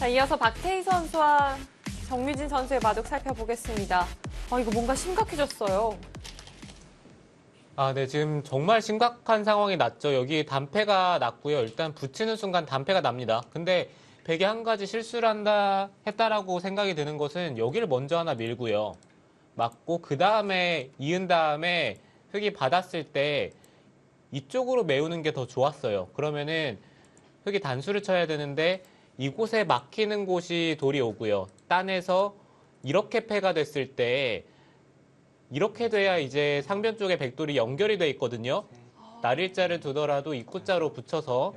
자, 이어서 박태희 선수와 정유진 선수의 바둑 살펴보겠습니다. 이거 뭔가 심각해졌어요. 네, 지금 정말 심각한 상황이 났죠. 여기 단패가 났고요. 일단 붙이는 순간 단패가 납니다. 근데 백이 한 가지 실수를 했다라고 생각이 드는 것은 여기를 먼저 하나 밀고요. 맞고 그 다음에 이은 다음에 흑이 받았을 때 이쪽으로 메우는 게 더 좋았어요. 그러면은 흑이 단수를 쳐야 되는데 이곳에 막히는 곳이 돌이 오고요. 딴에서 이렇게 패가 됐을 때 이렇게 돼야 이제 상변 쪽에 백돌이 연결이 돼 있거든요. 날일자를 두더라도 입구자로 붙여서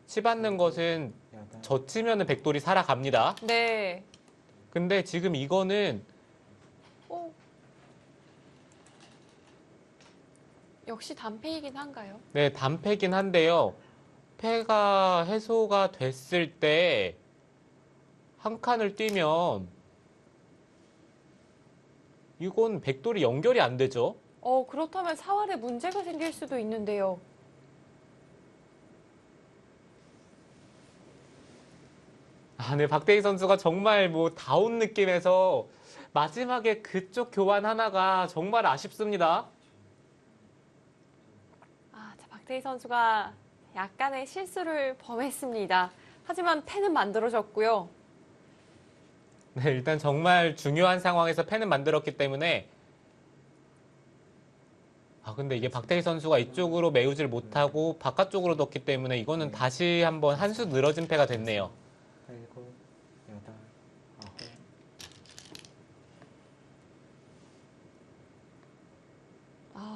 치받는 것은 젖히면 백돌이 살아갑니다. 네. 근데 지금 이거는 역시 단패이긴 한가요? 네, 단패긴 한데요. 패가 해소가 됐을 때 한 칸을 뛰면 이건 백돌이 연결이 안 되죠. 그렇다면 사활에 문제가 생길 수도 있는데요. 네, 박태희 선수가 정말 다운 느낌에서 마지막에 그쪽 교환 하나가 정말 아쉽습니다. 자, 박태희 선수가 약간의 실수를 범했습니다. 하지만 패는 만들어졌고요. 네, 일단 정말 중요한 상황에서 패는 만들었기 때문에 근데 이게 박태희 선수가 이쪽으로 메우질 못하고 바깥쪽으로 뒀기 때문에 이거는 다시 한번 한 수 늘어진 패가 됐네요.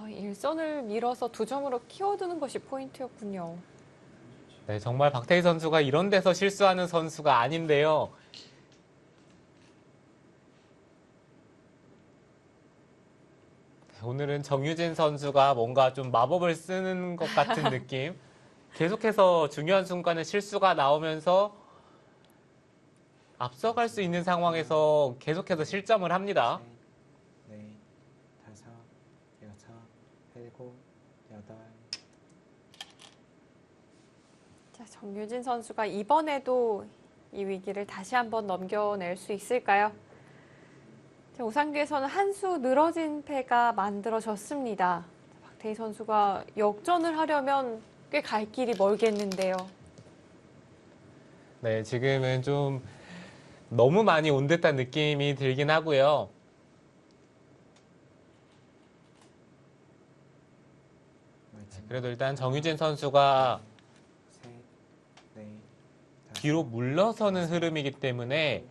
일선을 밀어서 두 점으로 키워두는 것이 포인트였군요. 네, 정말 박태희 선수가 이런 데서 실수하는 선수가 아닌데요. 오늘은 정유진 선수가 뭔가 좀 마법을 쓰는 것 같은 느낌. 계속해서 중요한 순간에 실수가 나오면서 앞서갈 수 있는 상황에서 계속해서 실점을 합니다. 자, 정유진 선수가 이번에도 이 위기를 다시 한번 넘겨낼 수 있을까요? 자, 우상규에서는 한 수 늘어진 패가 만들어졌습니다. 박태희 선수가 역전을 하려면 꽤 갈 길이 멀겠는데요. 네, 지금은 좀 너무 많이 온 듯한 느낌이 들긴 하고요. 그래도 일단 정유진 선수가 뒤로 물러서는 흐름이기 때문에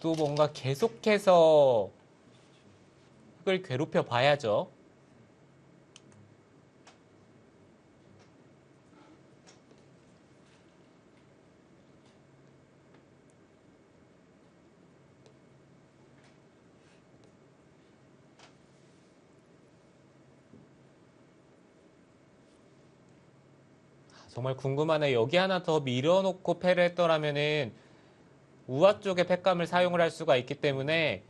또 뭔가 계속해서 흑을 괴롭혀 봐야죠. 정말 궁금하네. 여기 하나 더 밀어놓고 패를 했더라면은 우아 쪽에 패감을 사용을 할 수가 있기 때문에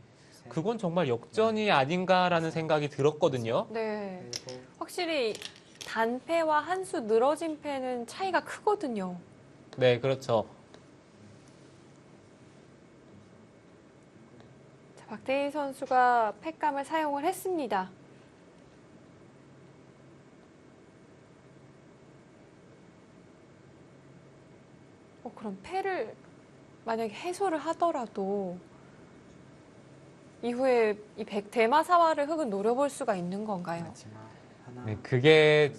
그건 정말 역전이 아닌가라는 생각이 들었거든요. 네, 확실히 단패와 한 수 늘어진 패는 차이가 크거든요. 네, 그렇죠. 자, 박태희 선수가 패감을 사용을 했습니다. 그럼 패를 만약에 해소를 하더라도 이후에 이 대마사화를 흑은 노려볼 수가 있는 건가요? 네, 그게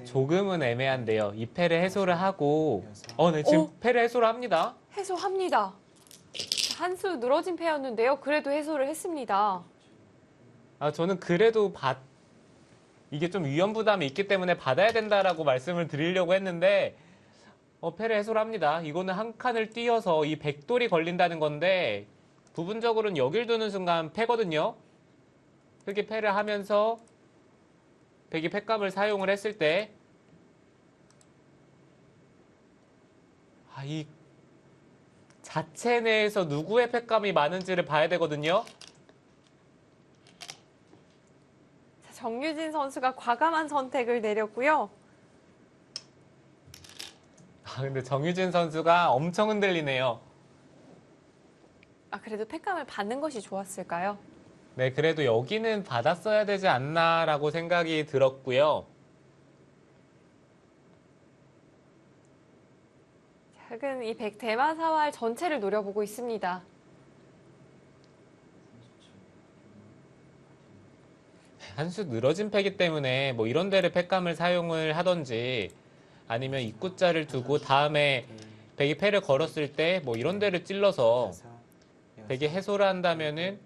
조금은 애매한데요. 이 패를 해소를 하고 네, 지금 패를 해소를 합니다. 해소합니다. 한 수 늘어진 패였는데요. 그래도 해소를 했습니다. 저는 그래도 이게 좀 위험 부담이 있기 때문에 받아야 된다라고 말씀을 드리려고 했는데 패를 해소를 합니다. 이거는 한 칸을 띄어서 이 백돌이 걸린다는 건데 부분적으로는 여길 두는 순간 패거든요. 흑이 패를 하면서 백이 패감을 사용을 했을 때 이 자체 내에서 누구의 패감이 많은지를 봐야 되거든요. 정유진 선수가 과감한 선택을 내렸고요. 근데 정유진 선수가 엄청 흔들리네요. 아, 그래도 팩감을 받는 것이 좋았을까요? 네, 그래도 여기는 받았어야 되지 않나라고 생각이 들었고요. 흑은 이 백 대마사활 전체를 노려보고 있습니다. 한 수 늘어진 패기 때문에 뭐 이런 데를 팩감을 사용을 하던지 아니면 입구자를 두고 다음에 백이 패를 걸었을 때 뭐 이런 데를 찔러서 백이 해소를 한다면은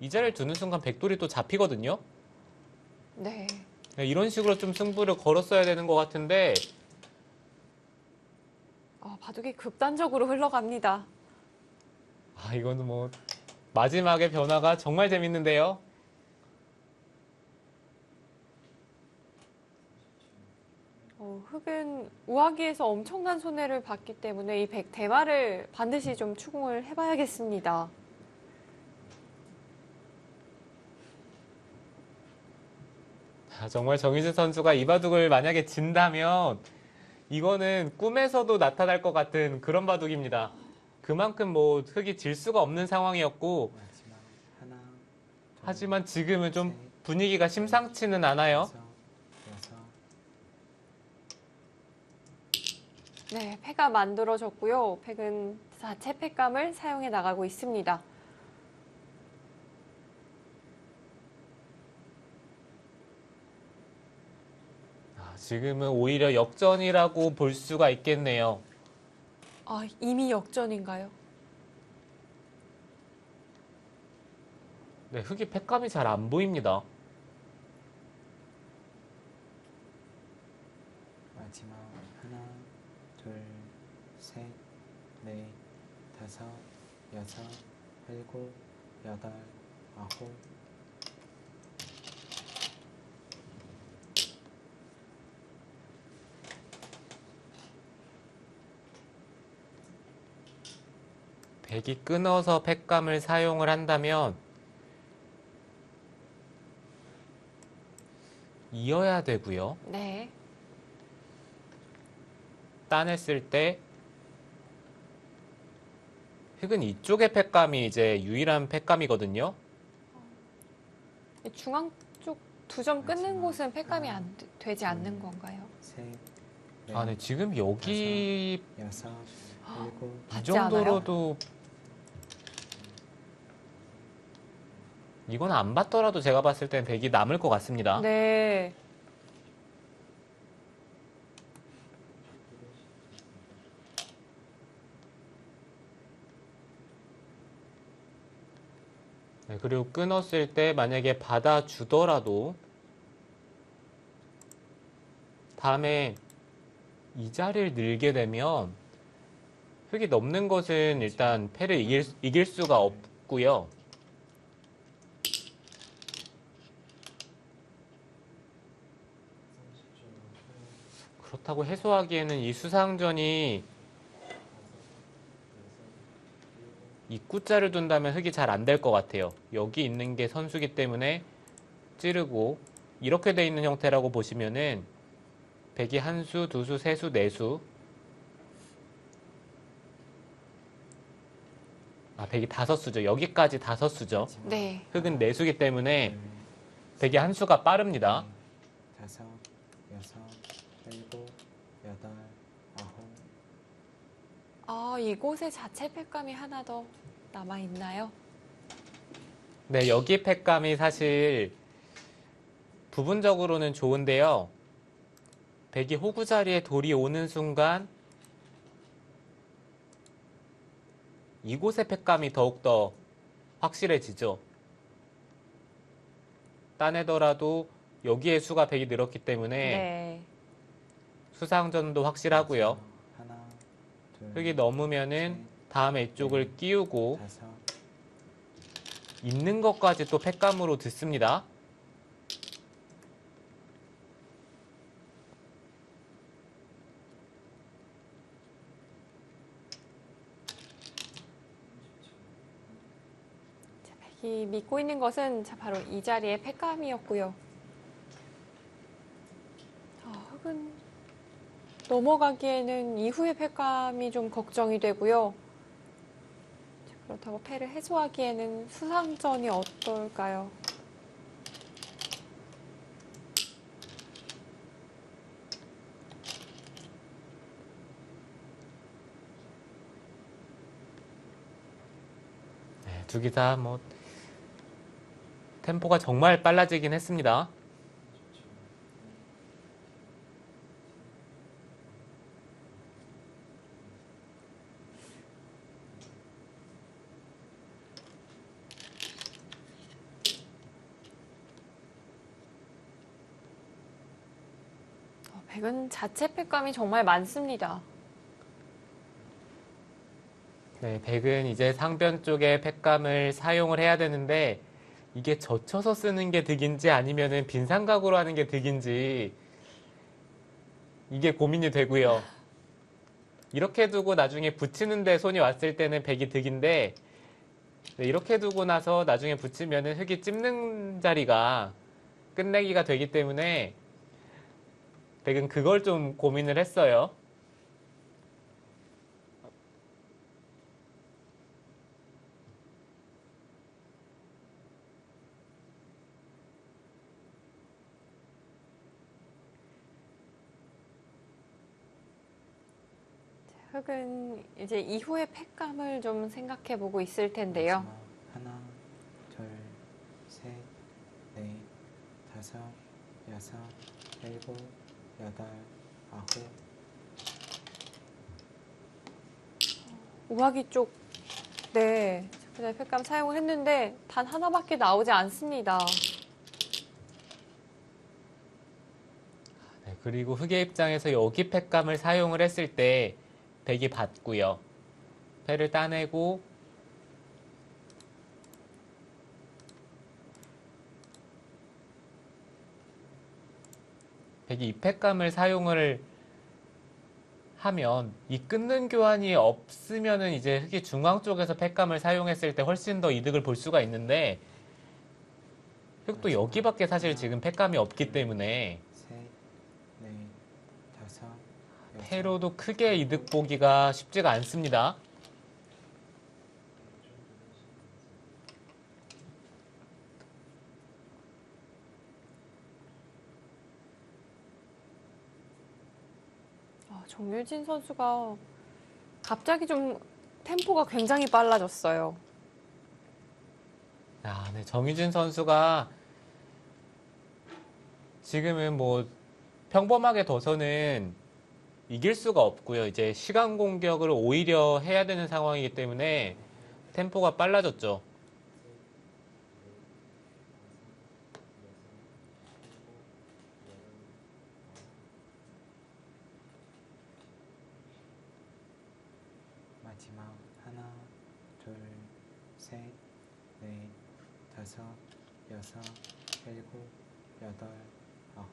이 자리를 두는 순간 백돌이 또 잡히거든요. 네. 네, 이런 식으로 좀 승부를 걸었어야 되는 것 같은데 바둑이 극단적으로 흘러갑니다. 이거는 뭐 마지막에 변화가 정말 재밌는데요. 흑은 우하기에서 엄청난 손해를 봤기 때문에 이 백 대마를 반드시 좀 추궁을 해봐야겠습니다. 정말 정유진 선수가 이 바둑을 만약에 진다면 이거는 꿈에서도 나타날 것 같은 그런 바둑입니다. 그만큼 뭐 흑이 질 수가 없는 상황이었고 하지만 지금은 좀 분위기가 심상치는 않아요. 네, 패가 만들어졌고요. 팩은 자체 팩감을 사용해 나가고 있습니다. 지금은 오히려 역전이라고 볼 수가 있겠네요. 이미 역전인가요? 네, 흑이 팩감이 잘 안 보입니다. 마지막 하나, 둘, 셋, 넷, 다섯, 여섯, 일곱, 여덟, 아홉. 백이 끊어서 팩감을 사용을 한다면 이어야 되고요. 네. 따냈을 때 흑은 이쪽의 팩감이 이제 유일한 팩감이거든요. 중앙 쪽 두 점 끊는 곳은 팩감이 되지 않는 건가요? 셋, 네, 지금 여기 여섯, 일곱, 이 받지 정도로도 이건 안 받더라도 제가 봤을 땐 백이 남을 것 같습니다. 네. 네, 그리고 끊었을 때 만약에 받아주더라도 다음에 이 자리를 늘게 되면 흑이 넘는 것은 일단 패를 이길 수가 없고요. 그렇다고 해소하기에는 이 수상전이 입구자를 둔다면 흑이 잘 안 될 것 같아요. 여기 있는 게 선수기 때문에 찌르고 이렇게 돼 있는 형태라고 보시면은 백이 한 수, 두 수, 세 수, 네 수. 백이 다섯 수죠. 여기까지 다섯 수죠. 네. 흑은 네 수기 때문에 백이 한 수가 빠릅니다. 다섯, 여섯, 일곱, 여덟, 아홉. 이곳에 자체 팩감이 하나 더 남아 있나요? 네, 여기 팩감이 사실 부분적으로는 좋은데요. 백이 호구 자리에 돌이 오는 순간 이곳의 팩감이 더욱더 확실해지죠. 따내더라도 여기에 수가 백이 늘었기 때문에 네. 수상전도 확실하고요. 하나, 둘, 흑이 넘으면은 다음에 이쪽을 끼우고 다섯. 있는 것까지 또 팩감으로 듣습니다. 백이 믿고 있는 것은 바로 이 자리의 팩감이었고요. 흑은 넘어가기에는 이후의 패감이 좀 걱정이 되고요. 자, 그렇다고 패를 해소하기에는 수상전이 어떨까요? 네, 두 기사 뭐 템포가 정말 빨라지긴 했습니다. 백은 자체 패감이 정말 많습니다. 네, 백은 이제 상변 쪽에 팩감을 사용을 해야 되는데 이게 젖혀서 쓰는 게 득인지 아니면은 빈삼각으로 하는 게 득인지 이게 고민이 되고요. 이렇게 두고 나중에 붙이는데 손이 왔을 때는 백이 득인데 네, 이렇게 두고 나서 나중에 붙이면은 흙이 찝는 자리가 끝내기가 되기 때문에 백은 그걸 좀 고민을 했어요. 흙은 이제 이후의 패감을 좀 생각해 보고 있을 텐데요. 마지막 하나, 둘, 셋, 넷, 다섯, 여섯, 일곱, 여덟, 아홉. 우아기 쪽, 네, 그냥 패감 사용을 했는데 단 하나밖에 나오지 않습니다. 네, 그리고 흙의 입장에서 여기 팩감을 사용을 했을 때 백이 받고요. 패를 따내고 백이 이 팩감을 사용을 하면 이 끊는 교환이 없으면은 이제 흙이 중앙 쪽에서 팩감을 사용했을 때 훨씬 더 이득을 볼 수가 있는데 흙도 여기밖에 사실 지금 팩감이 없기 때문에 셋, 넷, 다섯, 여섯. 패로도 크게 이득 보기가 쉽지가 않습니다. 정유진 선수가 갑자기 좀 템포가 굉장히 빨라졌어요. 아, 네, 정유진 선수가 지금은 뭐 평범하게 둬서는 이길 수가 없고요. 이제 시간 공격을 오히려 해야 되는 상황이기 때문에 템포가 빨라졌죠. 마지막 하나, 둘, 셋, 넷, 다섯, 여섯, 일곱, 여덟, 아홉.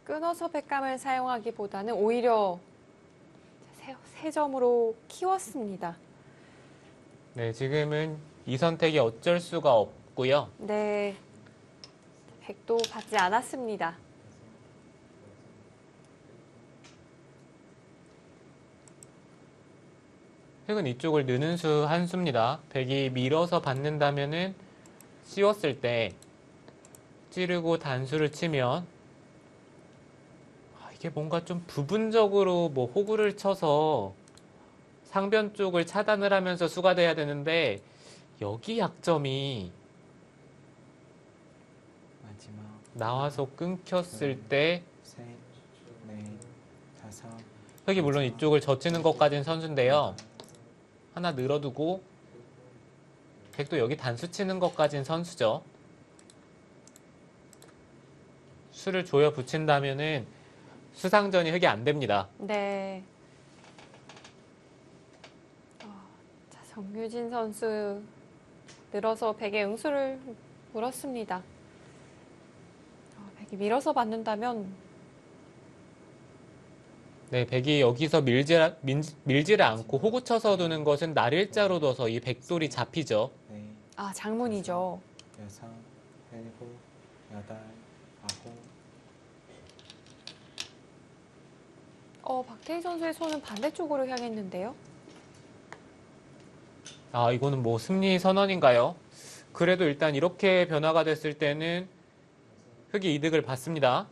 끊어서 패감을 사용하기보다는 오히려 세 점으로 키웠습니다. 네, 지금은 이 선택이 어쩔 수가 없고요. 네, 백도 받지 않았습니다. 흙은 이쪽을 느는 수 한 수입니다. 백이 밀어서 받는다면은 씌웠을 때 찌르고 단수를 치면 이게 뭔가 좀 부분적으로 뭐 호구를 쳐서 상변 쪽을 차단을 하면서 수가 돼야 되는데 여기 약점이 마지막 나와서 끊겼을 때 셋, 넷, 다섯. 흙이 물론 이쪽을 젖히는 것까지는 선수인데요. 하나 늘어두고 백도 여기 단수 치는 것까지는 선수죠. 수를 조여 붙인다면은 수상전이 흙이 안 됩니다. 네. 자, 정유진 선수 늘어서 백의 응수를 물었습니다. 백이 밀어서 받는다면 네, 백이 여기서 밀지를 않고 호구 쳐서 두는 것은 날일자로 둬서 이 백돌이 잡히죠. 넷, 장문이죠. 여섯, 일곱, 여덟, 아홉, 박태희 선수의 손은 반대쪽으로 향했는데요. 아, 이거는 뭐 승리 선언인가요? 그래도 일단 이렇게 변화가 됐을 때는 흑이 이득을 받습니다.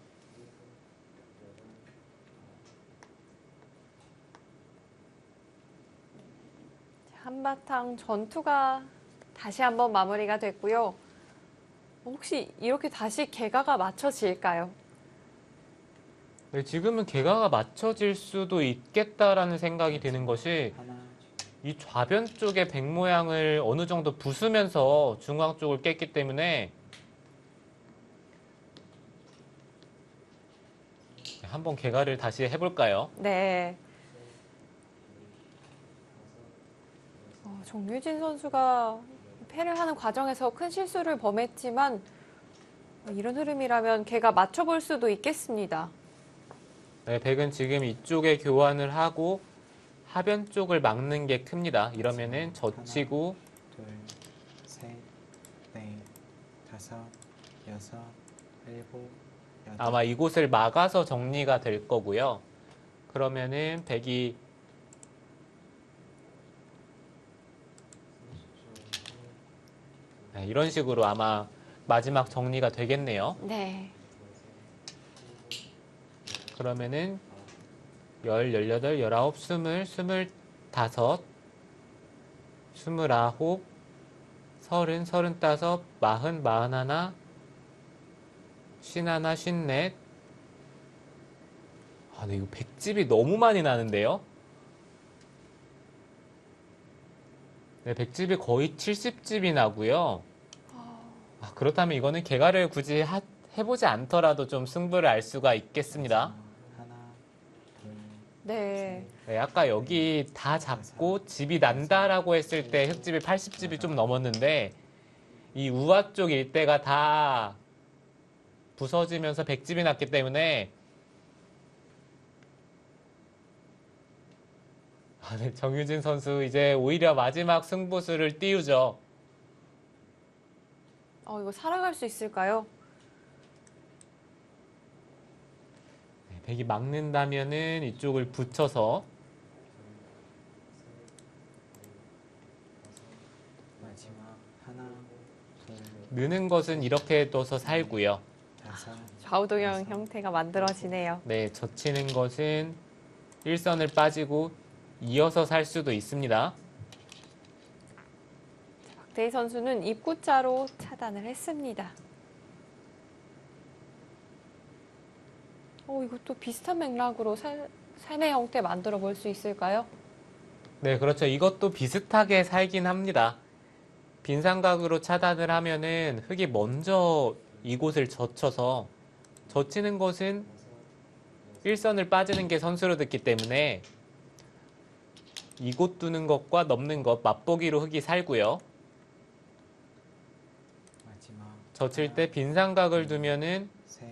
한바탕 전투가 다시 한번 마무리가 됐고요. 혹시 이렇게 다시 개가가 맞춰질까요? 네, 지금은 개가가 맞춰질 수도 있겠다라는 생각이 드는 것이 하나, 이 좌변 쪽의 백 모양을 어느 정도 부수면서 중앙 쪽을 깼기 때문에 한번 개가를 다시 해볼까요? 네. 정유진 선수가 패를 하는 과정에서 큰 실수를 범했지만 이런 흐름이라면 개가 맞춰볼 수도 있겠습니다. 네, 백은 지금 이쪽에 교환을 하고 하변 쪽을 막는 게 큽니다. 이러면은 젖히고 둘, 셋, 넷, 다섯, 여섯, 일곱, 여덟. 아마 이곳을 막아서 정리가 될 거고요. 그러면은 백이 네, 이런 식으로 아마 마지막 정리가 되겠네요. 네. 그러면은 10, 18, 19, 20, 25, 29, 30, 35, 40, 41, 51, 54. 아, 근데 이거 백집이 너무 많이 나는데요? 네, 백집이 거의 70집이 나고요. 아, 그렇다면 이거는 개가를 굳이 해보지 않더라도 좀 승부를 알 수가 있겠습니다. 하나, 둘, 네. 네, 아까 여기 다 잡고 집이 난다라고 했을 때 흙집이 80집이 좀 넘었는데 이 우아 쪽 일대가 다 부서지면서 100집이 났기 때문에 네, 정유진 선수 이제 오히려 마지막 승부수를 띄우죠. 이거 살아갈 수 있을까요? 네, 100이 막는다면은 이쪽을 붙여서 마지막 하나, 둘, 느는 것은 이렇게 둬서 살고요. 다섯, 좌우동형 형태가 만들어지네요. 네, 젖히는 것은 일선을 빠지고 이어서 살 수도 있습니다. 박태희 선수는 입구자로 차단을 했습니다. 이것도 비슷한 맥락으로 삶의 형태 만들어 볼 수 있을까요? 네, 그렇죠. 이것도 비슷하게 살긴 합니다. 빈삼각으로 차단을 하면은 흙이 먼저 이곳을 젖혀서 젖히는 것은 일선을 빠지는 게 선수로 됐기 때문에 이곳 두는 것과 넘는 것 맛보기로 흙이 살고요. 마지막 젖힐 때 빈삼각을 두면은 셋,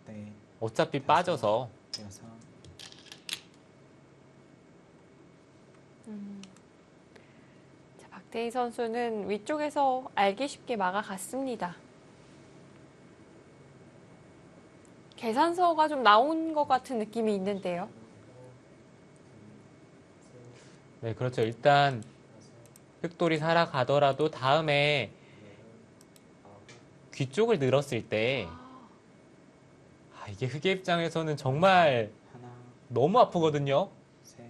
넷, 어차피 빠져서 여섯, 자, 박태희 선수는 위쪽에서 알기 쉽게 막아갔습니다. 계산서가 좀 나온 것 같은 느낌이 있는데요. 네, 그렇죠. 일단 흑돌이 살아가더라도 다음에 귀 쪽을 늘었을 때 이게 흑의 입장에서는 정말 하나, 너무 아프거든요. 셋,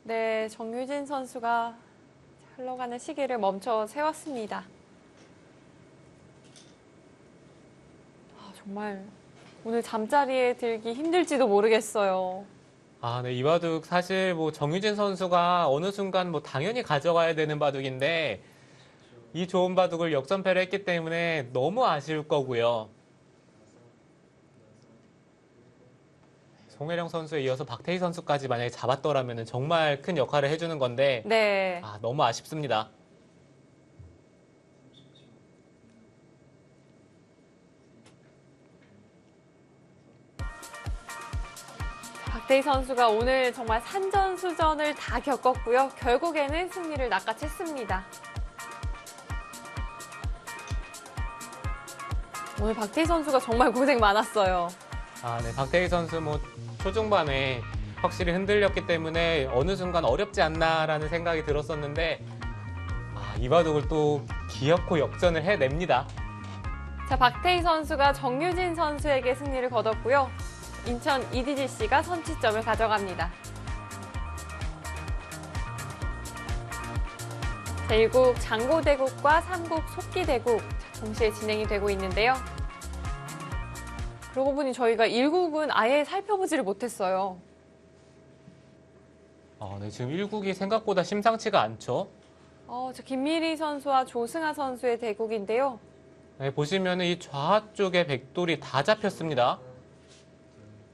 네, 정유진 선수가 흘러가는 시계를 멈춰 세웠습니다. 정말 오늘 잠자리에 들기 힘들지도 모르겠어요. 네, 이 바둑 사실 뭐 정유진 선수가 어느 순간 뭐 당연히 가져가야 되는 바둑인데 이 좋은 바둑을 역전패를 했기 때문에 너무 아쉬울 거고요. 송혜령 선수에 이어서 박태희 선수까지 만약에 잡았더라면 정말 큰 역할을 해주는 건데 네. 너무 아쉽습니다. 박태희 선수가 오늘 정말 산전수전을 다 겪었고요. 결국에는 승리를 낚아챘습니다. 오늘 박태희 선수가 정말 고생 많았어요. 아, 네. 박태희 선수 뭐 초중반에 확실히 흔들렸기 때문에 어느 순간 어렵지 않나라는 생각이 들었었는데 이바둑을 또 기어코 역전을 해냅니다. 자, 박태희 선수가 정유진 선수에게 승리를 거뒀고요. 인천 EDGC가 선취점을 가져갑니다. 제1국 장고대국과 3국 속기대국 동시에 진행이 되고 있는데요. 그러고 보니 저희가 1국은 아예 살펴보지를 못했어요. 네. 지금 1국이 생각보다 심상치가 않죠. 저 김미리 선수와 조승아 선수의 대국인데요. 네, 보시면 이 좌 쪽에 백돌이 다 잡혔습니다.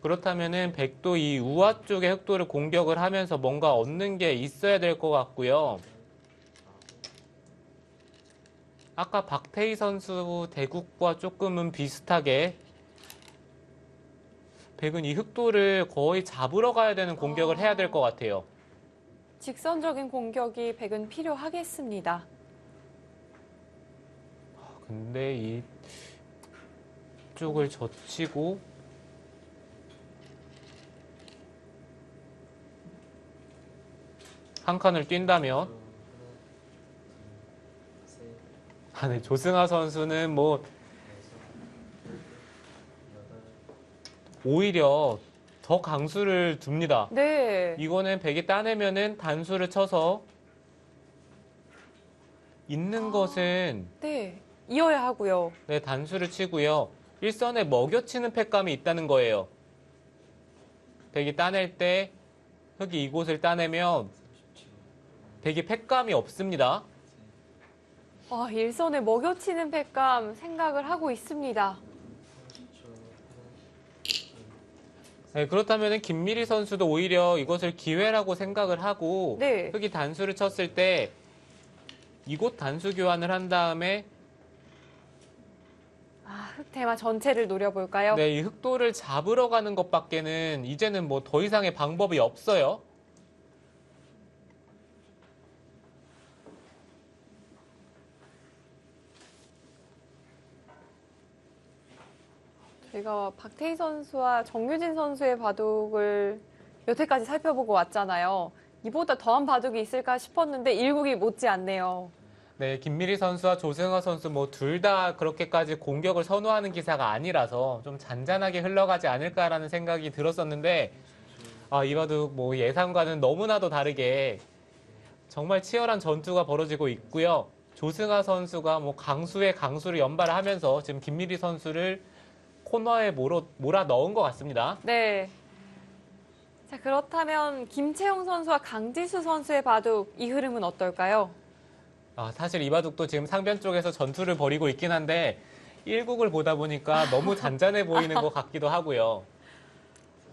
그렇다면은 백도 이 우하 쪽의 흑돌을 공격을 하면서 뭔가 얻는 게 있어야 될 것 같고요. 아까 박태희 선수 대국과 조금은 비슷하게 백은 이 흑돌을 거의 잡으러 가야 되는 공격을 해야 될 것 같아요. 직선적인 공격이 백은 필요하겠습니다. 근데 이 쪽을 젖히고 한 칸을 뛴다면 네, 조승아 선수는 뭐 오히려 더 강수를 둡니다. 네. 이거는 백이 따내면은 단수를 쳐서 있는 것은 네. 이어야 하고요. 네, 단수를 치고요. 일선에 먹여치는 팩감이 있다는 거예요. 백이 따낼 때 흑이 이곳을 따내면 백이 팩감이 없습니다. 일선에 먹여치는 팩감 생각을 하고 있습니다. 네, 그렇다면 김미리 선수도 오히려 이것을 기회라고 생각을 하고 네. 흑이 단수를 쳤을 때 이곳 단수 교환을 한 다음에 흑테마 전체를 노려볼까요? 네, 이 흑돌을 잡으러 가는 것밖에는 이제는 뭐 더 이상의 방법이 없어요. 저희가 박태희 선수와 정유진 선수의 바둑을 여태까지 살펴보고 왔잖아요. 이보다 더한 바둑이 있을까 싶었는데 1국이 못지않네요. 네, 김미리 선수와 조승아 선수 뭐 둘 다 그렇게까지 공격을 선호하는 기사가 아니라서 좀 잔잔하게 흘러가지 않을까라는 생각이 들었었는데 이 바둑 뭐 예상과는 너무나도 다르게 정말 치열한 전투가 벌어지고 있고요. 조승아 선수가 뭐 강수에 강수를 연발을 하면서 지금 김미리 선수를 코너에 몰아 넣은 것 같습니다. 네. 자, 그렇다면 김채영 선수와 강지수 선수의 바둑 이 흐름은 어떨까요? 사실 이 바둑도 지금 상변 쪽에서 전투를 벌이고 있긴 한데 1국을 보다 보니까 너무 잔잔해 보이는 것 같기도 하고요.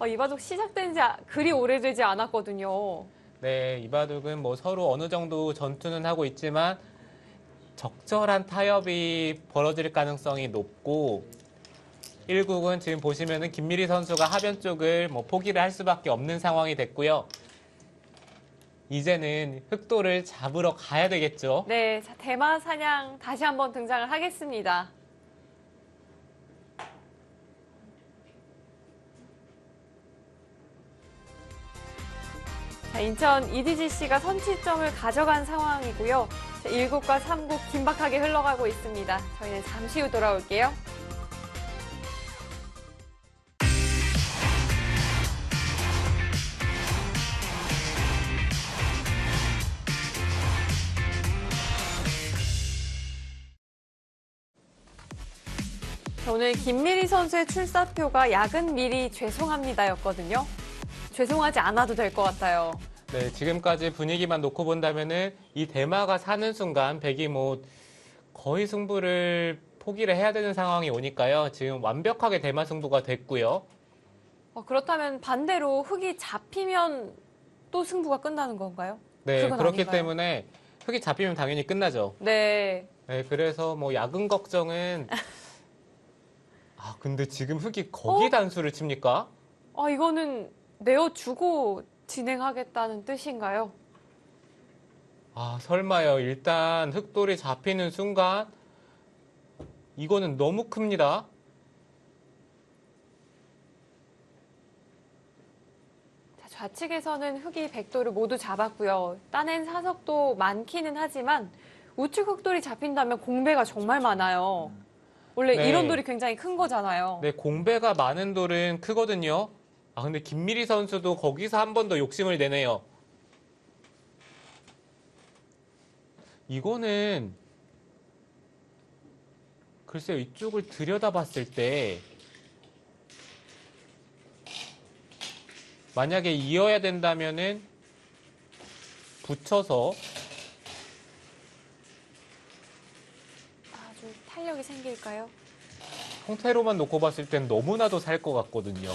이 바둑 시작된 지 그리 오래되지 않았거든요. 네, 이 바둑은 뭐 서로 어느 정도 전투는 하고 있지만 적절한 타협이 벌어질 가능성이 높고 1국은 지금 보시면은 김미리 선수가 하변 쪽을 뭐 포기를 할 수밖에 없는 상황이 됐고요. 이제는 흑돌을 잡으러 가야 되겠죠. 네, 자, 대마 사냥 다시 한번 등장을 하겠습니다. 자, 인천 EDGC가 선취점을 가져간 상황이고요. 자, 1국과 3국 긴박하게 흘러가고 있습니다. 저희는 잠시 후 돌아올게요. 오늘 김미리 선수의 출사표가 야근 미리 죄송합니다였거든요. 죄송하지 않아도 될 것 같아요. 네, 지금까지 분위기만 놓고 본다면은 이 대마가 사는 순간 백이 뭐 거의 승부를 포기를 해야 되는 상황이 오니까요. 지금 완벽하게 대마 승부가 됐고요. 그렇다면 반대로 흑이 잡히면 또 승부가 끝나는 건가요? 네, 그건 그렇기 아닌가요? 때문에 흑이 잡히면 당연히 끝나죠. 네. 네, 그래서 뭐 야근 걱정은 근데 지금 흑이 거기 단수를 칩니까? 이거는 내어주고 진행하겠다는 뜻인가요? 설마요. 일단 흑돌이 잡히는 순간 이거는 너무 큽니다. 자, 좌측에서는 흑이 백도를 모두 잡았고요. 따낸 사석도 많기는 하지만 우측 흑돌이 잡힌다면 공배가 정말 많아요. 원래 네. 이런 돌이 굉장히 큰 거잖아요. 네, 공배가 많은 돌은 크거든요. 아, 근데 김미리 선수도 거기서 한 번 더 욕심을 내네요. 이거는 글쎄요, 이쪽을 들여다봤을 때 만약에 이어야 된다면은 붙여서 아주 탄력이 생길까요? 형태로만 놓고 봤을 땐 너무나도 살 것 같거든요.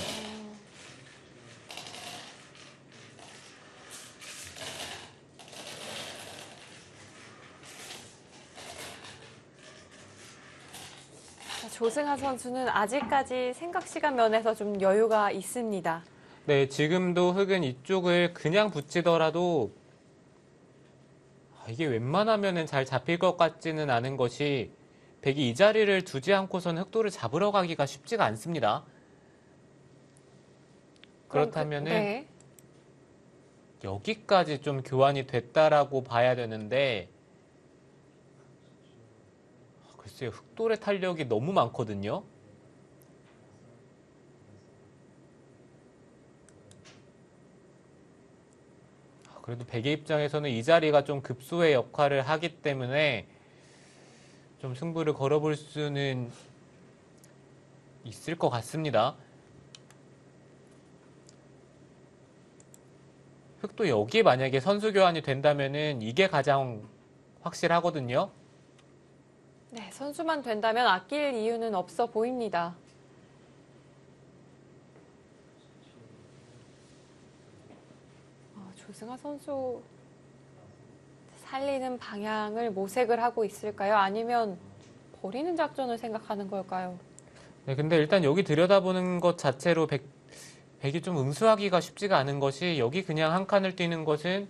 자, 조승아 선수는 아직까지 생각 시간 면에서 좀 여유가 있습니다. 네, 지금도 흑은 이쪽을 그냥 붙이더라도 이게 웬만하면은 잘 잡힐 것 같지는 않은 것이 백이 이 자리를 두지 않고선 흑돌을 잡으러 가기가 쉽지가 않습니다. 그럼 그렇다면은 네. 여기까지 좀 교환이 됐다라고 봐야 되는데 글쎄요, 흑돌의 탄력이 너무 많거든요. 그래도 백의 입장에서는 이 자리가 좀 급소의 역할을 하기 때문에 좀 승부를 걸어볼 수는 있을 것 같습니다. 흑도 여기에 만약에 선수 교환이 된다면은 이게 가장 확실하거든요. 네, 선수만 된다면 아낄 이유는 없어 보입니다. 조승아 선수 살리는 방향을 모색을 하고 있을까요? 아니면 버리는 작전을 생각하는 걸까요? 네, 근데 일단 여기 들여다보는 것 자체로 백이 좀 응수하기가 쉽지가 않은 것이 여기 그냥 한 칸을 뛰는 것은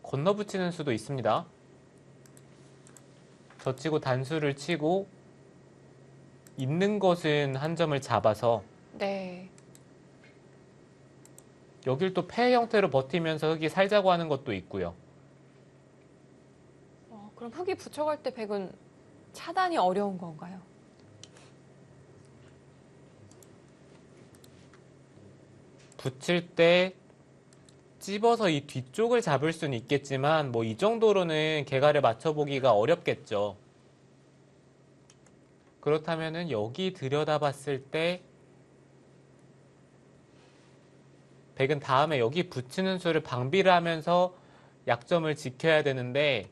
건너붙이는 수도 있습니다. 젖히고 단수를 치고 있는 것은 한 점을 잡아서 네. 여길 또 패 형태로 버티면서 흑이 살자고 하는 것도 있고요. 그럼 흑이 붙여갈 때 백은 차단이 어려운 건가요? 붙일 때 찝어서 이 뒤쪽을 잡을 수는 있겠지만 뭐 이 정도로는 개가를 맞춰보기가 어렵겠죠. 그렇다면은 여기 들여다봤을 때 백은 다음에 여기 붙이는 수를 방비를 하면서 약점을 지켜야 되는데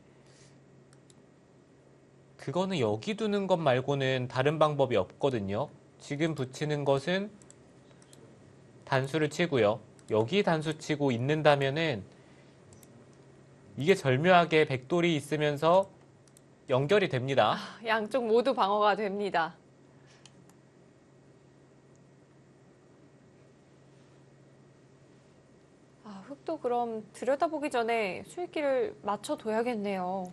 그거는 여기 두는 것 말고는 다른 방법이 없거든요. 지금 붙이는 것은 단수를 치고요. 여기 단수 치고 있는다면은 이게 절묘하게 백돌이 있으면서 연결이 됩니다. 양쪽 모두 방어가 됩니다. 흑도 그럼 들여다보기 전에 수익기를 맞춰둬야겠네요.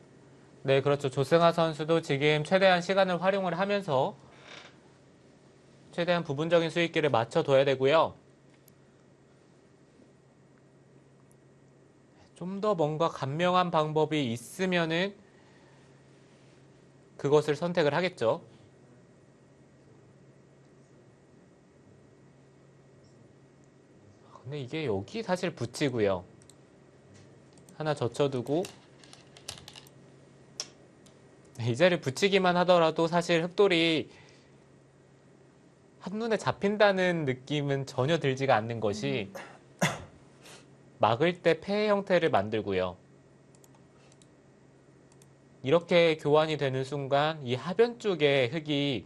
네, 그렇죠. 조승아 선수도 지금 최대한 시간을 활용을 하면서 최대한 부분적인 수익기를 맞춰둬야 되고요. 좀 더 뭔가 간명한 방법이 있으면은 그것을 선택을 하겠죠. 근데 이게 여기 사실 붙이고요. 하나 젖혀두고 이 자리에 붙이기만 하더라도 사실 흑돌이 한눈에 잡힌다는 느낌은 전혀 들지가 않는 것이 막을 때 패 형태를 만들고요. 이렇게 교환이 되는 순간 이 하변 쪽에 흑이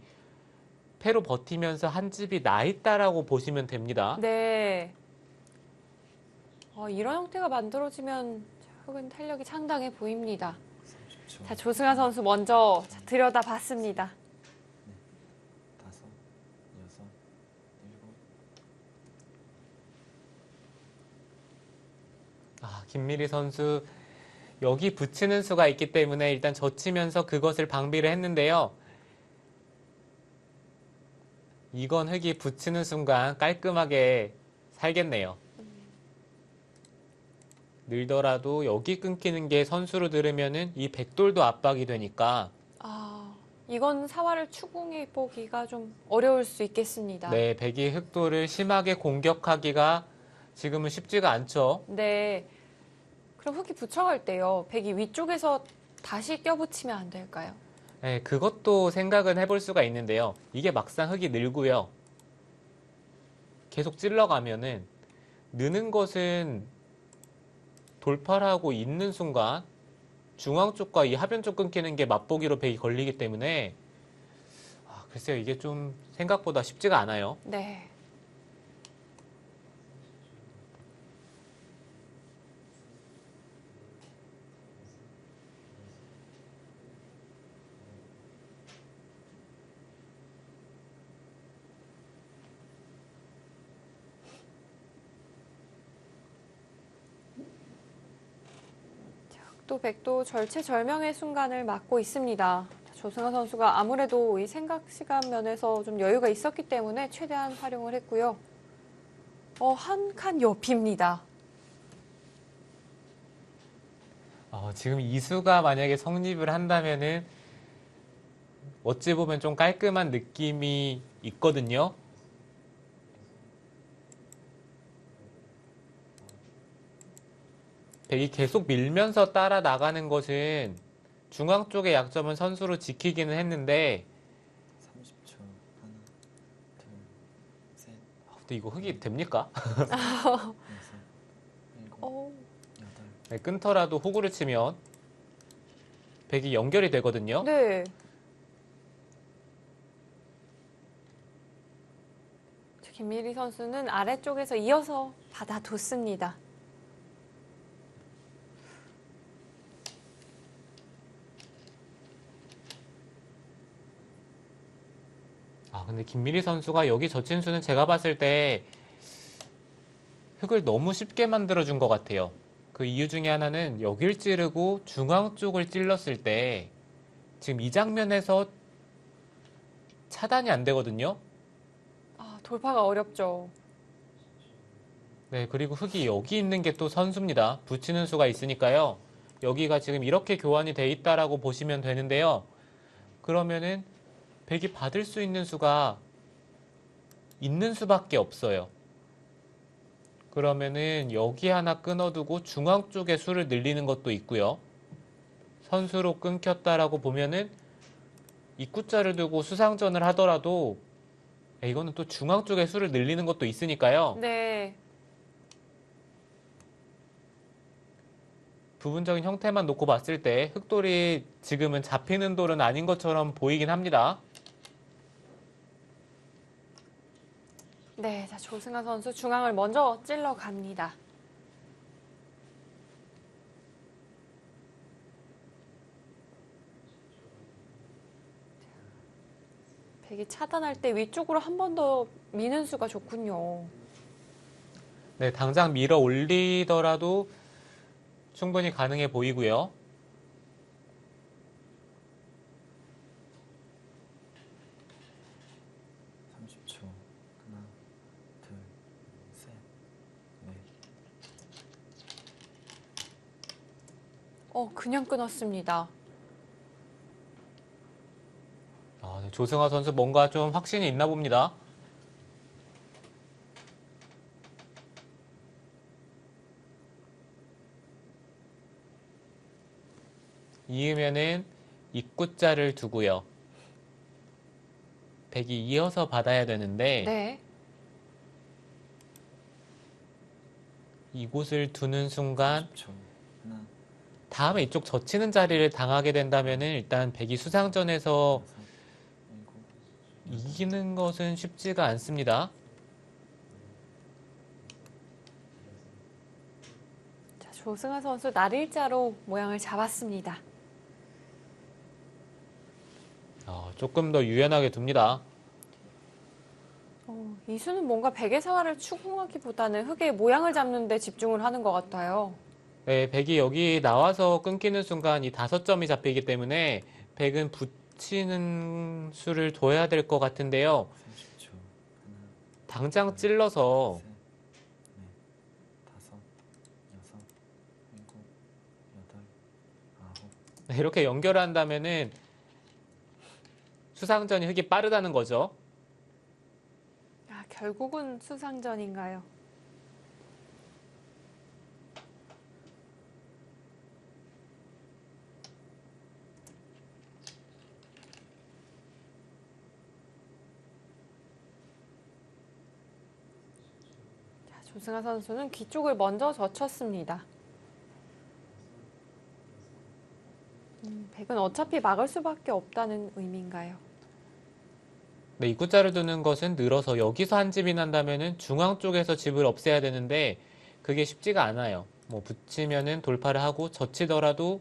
패로 버티면서 한 집이 나 있다라고 보시면 됩니다. 네. 이런 형태가 만들어지면 흑은 탄력이 상당해 보입니다. 30초. 자, 조승아 선수 먼저 들여다봤습니다. 다섯, 여섯, 일곱. 김미리 선수 여기 붙이는 수가 있기 때문에 일단 젖히면서 그것을 방비를 했는데요. 이건 흙이 붙이는 순간 깔끔하게 살겠네요. 늘더라도 여기 끊기는 게 선수로 들으면은 이 백돌도 압박이 되니까 아, 이건 사활을 추궁해 보기가 좀 어려울 수 있겠습니다. 네, 백이 흑돌을 심하게 공격하기가 지금은 쉽지가 않죠. 네. 그럼 흙이 붙여갈 때요. 백이 위쪽에서 다시 껴붙이면 안 될까요? 네, 그것도 생각은 해볼 수가 있는데요. 이게 막상 흙이 늘고요. 계속 찔러가면은 느는 것은 돌파를 하고 있는 순간 중앙 쪽과 이 하변 쪽 끊기는 게 맛보기로 백이 걸리기 때문에 글쎄요, 이게 좀 생각보다 쉽지가 않아요. 네. 흑도 백도 절체절명의 순간을 맞고 있습니다. 조승아 선수가 아무래도 이 생각 시간 면에서 좀 여유가 있었기 때문에 최대한 활용을 했고요. 한 칸 옆입니다. 지금 이수가 만약에 성립을 한다면은 어찌 보면 좀 깔끔한 느낌이 있거든요. 백이 계속 밀면서 따라 나가는 것은 중앙 쪽의 약점은 선수로 지키기는 했는데 30초. 하나, 둘, 셋, 근데 이거 흙이 됩니까? 여섯, 일곱, 어, 여덟. 네, 끊더라도 호구를 치면 백이 연결이 되거든요. 네. 김미리 선수는 아래쪽에서 이어서 받아뒀습니다. 근데 김미리 선수가 여기 저친수는 제가 봤을 때 흙을 너무 쉽게 만들어준 것 같아요. 그 이유 중에 하나는 여길 찌르고 중앙 쪽을 찔렀을 때 지금 이 장면에서 차단이 안 되거든요. 돌파가 어렵죠. 네, 그리고 흙이 여기 있는 게 또 선수입니다. 붙이는 수가 있으니까요. 여기가 지금 이렇게 교환이 돼 있다라고 보시면 되는데요. 그러면은 백이 받을 수 있는 수가 있는 수밖에 없어요. 그러면은 여기 하나 끊어두고 중앙 쪽에 수를 늘리는 것도 있고요. 선수로 끊겼다라고 보면은 입구자를 두고 수상전을 하더라도 이거는 또 중앙 쪽에 수를 늘리는 것도 있으니까요. 네. 부분적인 형태만 놓고 봤을 때 흑돌이 지금은 잡히는 돌은 아닌 것처럼 보이긴 합니다. 네, 자, 조승아 선수 중앙을 먼저 찔러 갑니다. 백이 차단할 때 위쪽으로 한 번 더 미는 수가 좋군요. 네, 당장 밀어 올리더라도 충분히 가능해 보이고요. 하나, 둘, 셋, 넷. 그냥 끊었습니다. 네, 조승아 선수 뭔가 좀 확신이 있나 봅니다. 이으면은 입구자를 두고요. 백이 이어서 받아야 되는데 네. 이곳을 두는 순간 30초. 하나, 다음에 이쪽 젖히는 자리를 당하게 된다면은 일단 백이 수상전에서 여섯, 일곱, 이기는 것은 쉽지가 않습니다. 자, 조승아 선수 날일자로 모양을 잡았습니다. 조금 더 유연하게 둡니다. 이수는 뭔가 백의 사활을 추궁하기보다는 흙의 모양을 잡는 데 집중을 하는 것 같아요. 네, 백이 여기 나와서 끊기는 순간 이 5점이 잡히기 때문에 백은 붙이는 수를 둬야 될 것 같은데요. 30초. 당장 찔러서 셋, 넷, 다섯, 여섯, 일곱, 여덟, 아홉. 이렇게 연결한다면은 수상전이 흙이 빠르다는 거죠. 아, 결국은 수상전인가요? 자, 조승아 선수는 귀 쪽을 먼저 젖혔습니다. 백은 어차피 막을 수밖에 없다는 의미인가요? 네, 입구자를 두는 것은 늘어서 여기서 한 집이 난다면은 중앙 쪽에서 집을 없애야 되는데 그게 쉽지가 않아요. 뭐 붙이면은 돌파를 하고 젖히더라도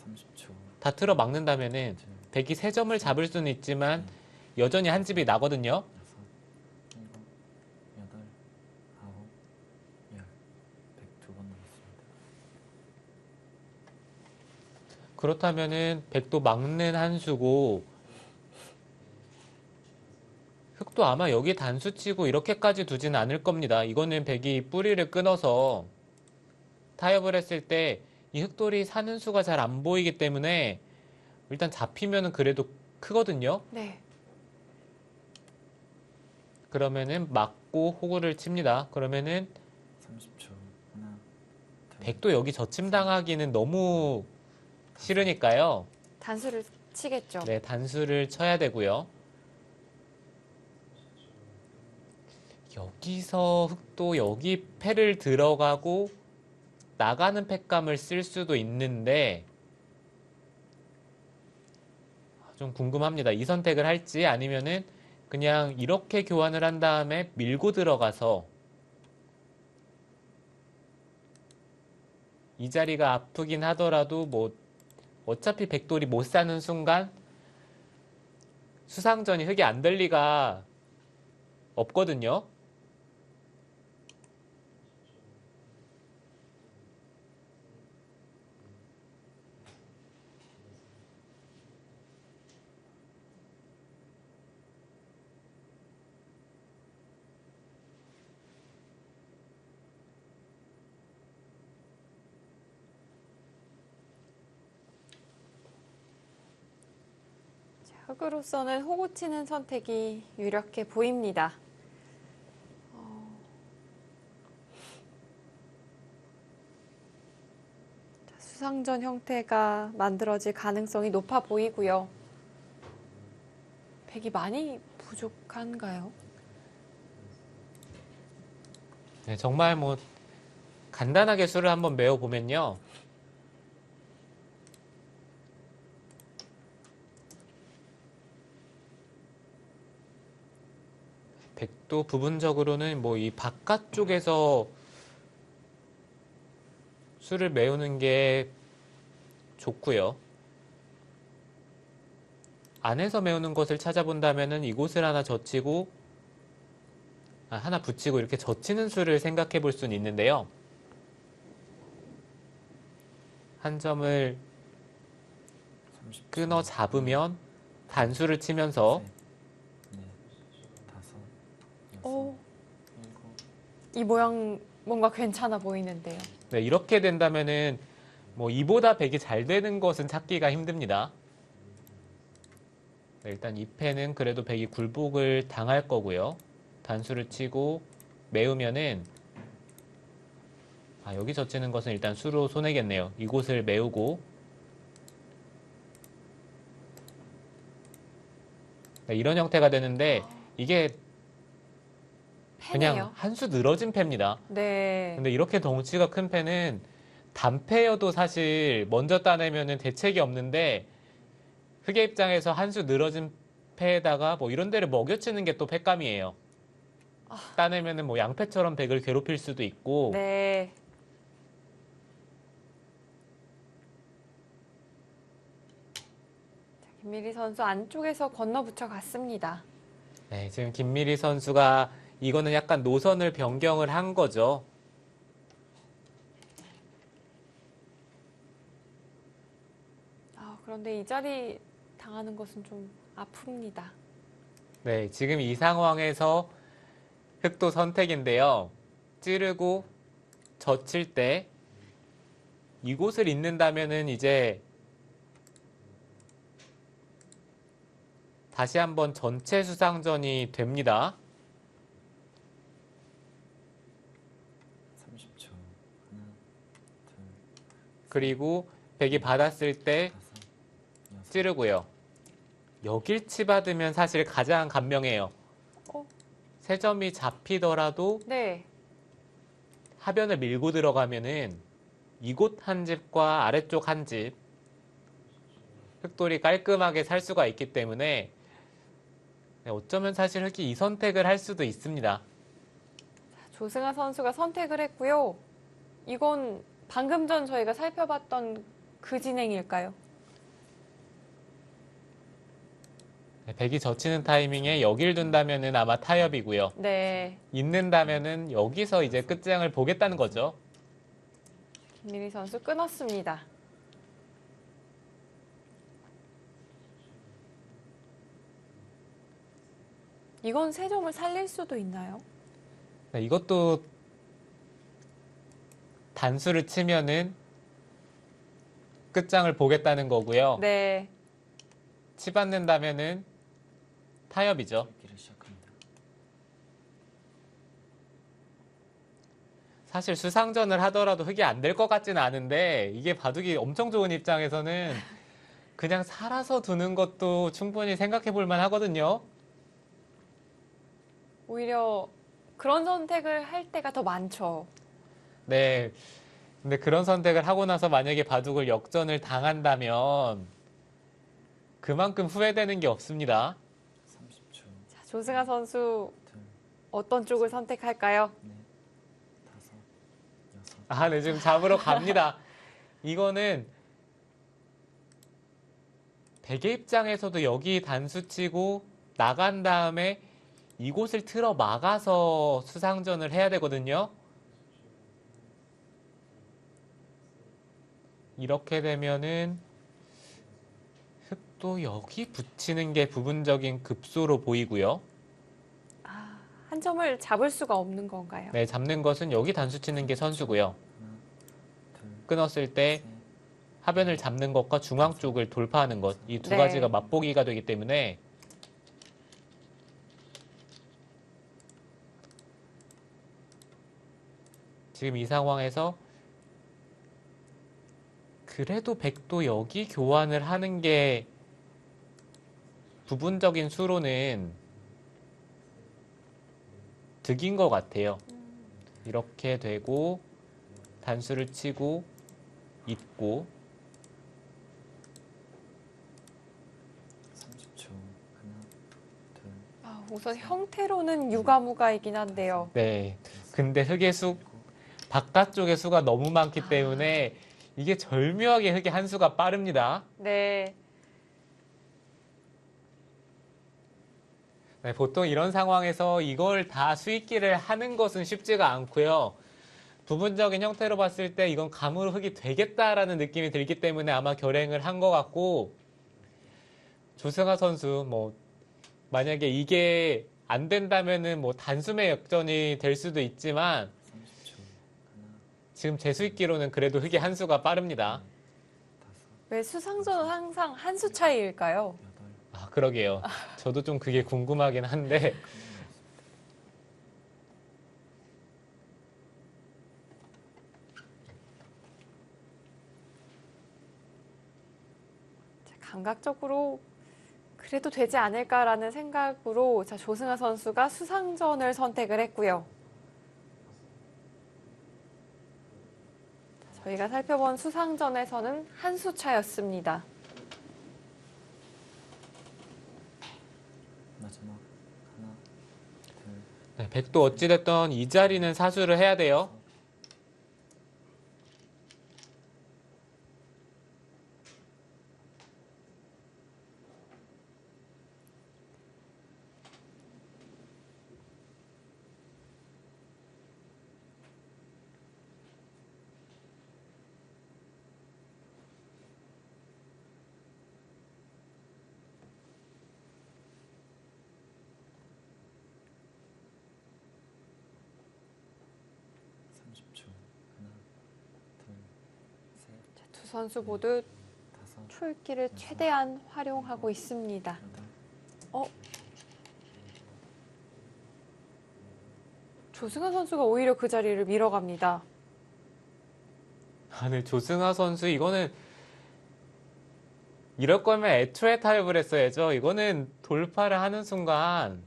30초. 다 틀어 막는다면은 백이 세 점을 잡을 수는 있지만 여전히 한 집이 나거든요. 여섯, 일곱, 여덟, 아홉, 열. 102번 남았습니다. 그렇다면은 백도 막는 한 수고 흑도 아마 여기 단수 치고 이렇게까지 두진 않을 겁니다. 이거는 백이 뿌리를 끊어서 타협을 했을 때 이 흑돌이 사는 수가 잘 안 보이기 때문에 일단 잡히면은 그래도 크거든요. 네. 그러면은 막고 호구를 칩니다. 그러면은 30초. 하나, 둘, 백도 여기 젖힘당하기는 너무 싫으니까요. 단수를 치겠죠. 네, 단수를 쳐야 되고요. 여기서 흑도 여기 패를 들어가고 나가는 팩감을 쓸 수도 있는데 좀 궁금합니다. 이 선택을 할지 아니면은 그냥 이렇게 교환을 한 다음에 밀고 들어가서 이 자리가 아프긴 하더라도 뭐 어차피 백돌이 못 사는 순간 수상전이 흙이 안 될 리가 없거든요. 흑으로서는 호구 치는 선택이 유력해 보입니다. 자, 수상전 형태가 만들어질 가능성이 높아 보이고요. 백이 많이 부족한가요? 네, 정말 뭐 간단하게 수를 한번 메워보면요. 백도 부분적으로는 뭐 이 바깥쪽에서 수를 메우는 게 좋고요. 안에서 메우는 것을 찾아본다면은 이곳을 하나 젖히고 하나 붙이고 이렇게 젖히는 수를 생각해 볼 수는 있는데요. 한 점을 30초. 끊어 잡으면 단수를 치면서 셋, 넷, 다섯, 오, 여섯, 일곱. 이 모양 뭔가 괜찮아 보이는데요. 네, 이렇게 된다면은 뭐 이보다 백이 잘 되는 것은 찾기가 힘듭니다. 네, 일단 이 패는 그래도 백이 굴복을 당할 거고요. 단수를 치고 메우면은 여기 젖히는 것은 일단 수로 손해겠네요. 이곳을 메우고 네, 이런 형태가 되는데 이게 그냥 패네요. 한 수 늘어진 패입니다. 네. 근데 이렇게 덩치가 큰 패는 단패여도 사실 먼저 따내면은 대책이 없는데 흑의 입장에서 한 수 늘어진 패에다가 뭐 이런 데를 먹여치는 게 또 패감이에요. 따내면은 뭐 양패처럼 백을 괴롭힐 수도 있고 네. 자, 김미리 선수 안쪽에서 건너붙여 갔습니다. 네, 지금 김미리 선수가 이거는 약간 노선을 변경을 한 거죠. 그런데 이 자리 당하는 것은 좀 아픕니다. 네, 지금 이 상황에서 흑도 선택인데요. 찌르고 젖힐 때 이곳을 잇는다면은 이제 다시 한번 전체 수상전이 됩니다. 30초. 하나, 둘, 그리고 백이 받았을 때 다섯, 여섯. 찌르고요. 여길 치받으면 사실 가장 간명해요. 어, 세 점이 잡히더라도 네. 하변을 밀고 들어가면은 이곳 한 집과 아래쪽 한 집 흑돌이 깔끔하게 살 수가 있기 때문에 어쩌면 사실 흑이 이 선택을 할 수도 있습니다. 조승아 선수가 선택을 했고요. 이건 방금 전 저희가 살펴봤던 그 진행일까요? 백이 젖히는 타이밍에 여길 둔다면은 아마 타협이고요. 네. 있는다면은 여기서 이제 끝장을 보겠다는 거죠. 김민희 선수 끊었습니다. 이건 세 점을 살릴 수도 있나요? 네, 이것도 단수를 치면은 끝장을 보겠다는 거고요. 네. 치받는다면은 타협이죠. 읽기를 시작합니다. 사실 수상전을 하더라도 흑이 안 될 것 같지는 않은데 이게 바둑이 엄청 좋은 입장에서는 그냥 살아서 두는 것도 충분히 생각해 볼 만 하거든요. 오히려 그런 선택을 할 때가 더 많죠. 네. 근데 그런 선택을 하고 나서 만약에 바둑을 역전을 당한다면 그만큼 후회되는 게 없습니다. 30초. 자, 조승아 선수 둘, 어떤 쪽을 선택할까요? 넷, 다섯, 여섯. 아, 네, 지금 잡으러 갑니다. 이거는 백의 입장에서도 여기 단수 치고 나간 다음에 이곳을 틀어 막아서 수상전을 해야 되거든요. 이렇게 되면은 흑도 여기 붙이는 게 부분적인 급소로 보이고요. 아, 한 점을 잡을 수가 없는 건가요? 네, 잡는 것은 여기 단수 치는 게 선수고요. 하나, 둘, 끊었을 때 셋, 하변을 잡는 것과 중앙 쪽을 돌파하는 것, 이 두 네. 가지가 맛보기가 되기 때문에 지금 이 상황에서 그래도 백도 여기 교환을 하는 게 부분적인 수로는 득인 것 같아요. 이렇게 되고 단수를 치고 잇고 30초. 하나, 둘, 아, 우선 형태로는 유가무가이긴 한데요. 네. 근데 흑의 수 바깥쪽의 수가 너무 많기 때문에 이게 절묘하게 흑의 한 수가 빠릅니다. 네. 네, 보통 이런 상황에서 이걸 다 수익기를 하는 것은 쉽지가 않고요. 부분적인 형태로 봤을 때 이건 감으로 흑이 되겠다라는 느낌이 들기 때문에 아마 결행을 한 것 같고 조승아 선수 뭐 만약에 이게 안 된다면은 뭐 단숨에 역전이 될 수도 있지만 30초. 하나, 지금 제 수익기로는 그래도 흑이 한 수가 빠릅니다. 다섯, 왜 수상전은 항상 한 수 차이일까요? 여덟. 아, 그러게요. 저도 좀 그게 궁금하긴 한데 자, 감각적으로 그래도 되지 않을까라는 생각으로 자, 조승아 선수가 수상전을 선택을 했고요. 자, 저희가 살펴본 수상전에서는 한 수 차였습니다. 마지막. 하나, 둘, 네, 백도 어찌됐든 이 자리는 사수를 해야 돼요. 두 선수 모두 다섯, 초읽기를 최대한 활용하고 있습니다. 여덟, 조승현 선수가 오히려 그 자리를 밀어갑니다. 네, 조승아 선수 이거는 이럴 거면 애초에 타협을 했어야죠. 이거는 돌파를 하는 순간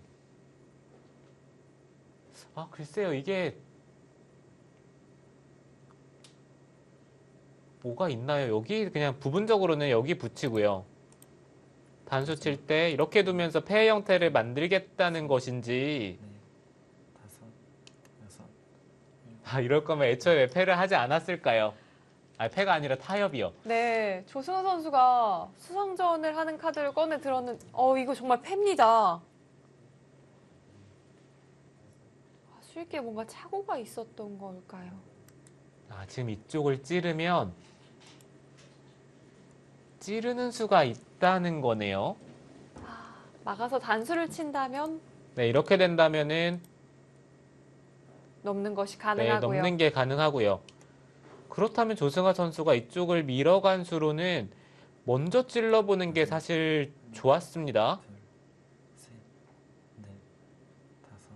글쎄요. 이게 뭐가 있나요? 여기 그냥 부분적으로는 여기 붙이고요. 단수 칠 때 이렇게 두면서 패 형태를 만들겠다는 것인지 넷, 다섯, 여섯, 이럴 거면 애초에 왜 패를 하지 않았을까요? 패가 아니라 타협이요. 네, 조승현 선수가 수성전을 하는 카드를 꺼내 들었는, 이거 정말 패입니다. 수익기에 뭔가 착오가 있었던 걸까요? 지금 이쪽을 찌르면 찌르는 수가 있다는 거네요. 막아서 단수를 친다면 네, 이렇게 된다면은 넘는 것이 네, 가능하고요. 넘는 게 가능하고요. 그렇다면 조승아 선수가 이쪽을 밀어간 수로는 먼저 찔러보는 게 사실 좋았습니다. 둘, 셋, 넷, 다섯,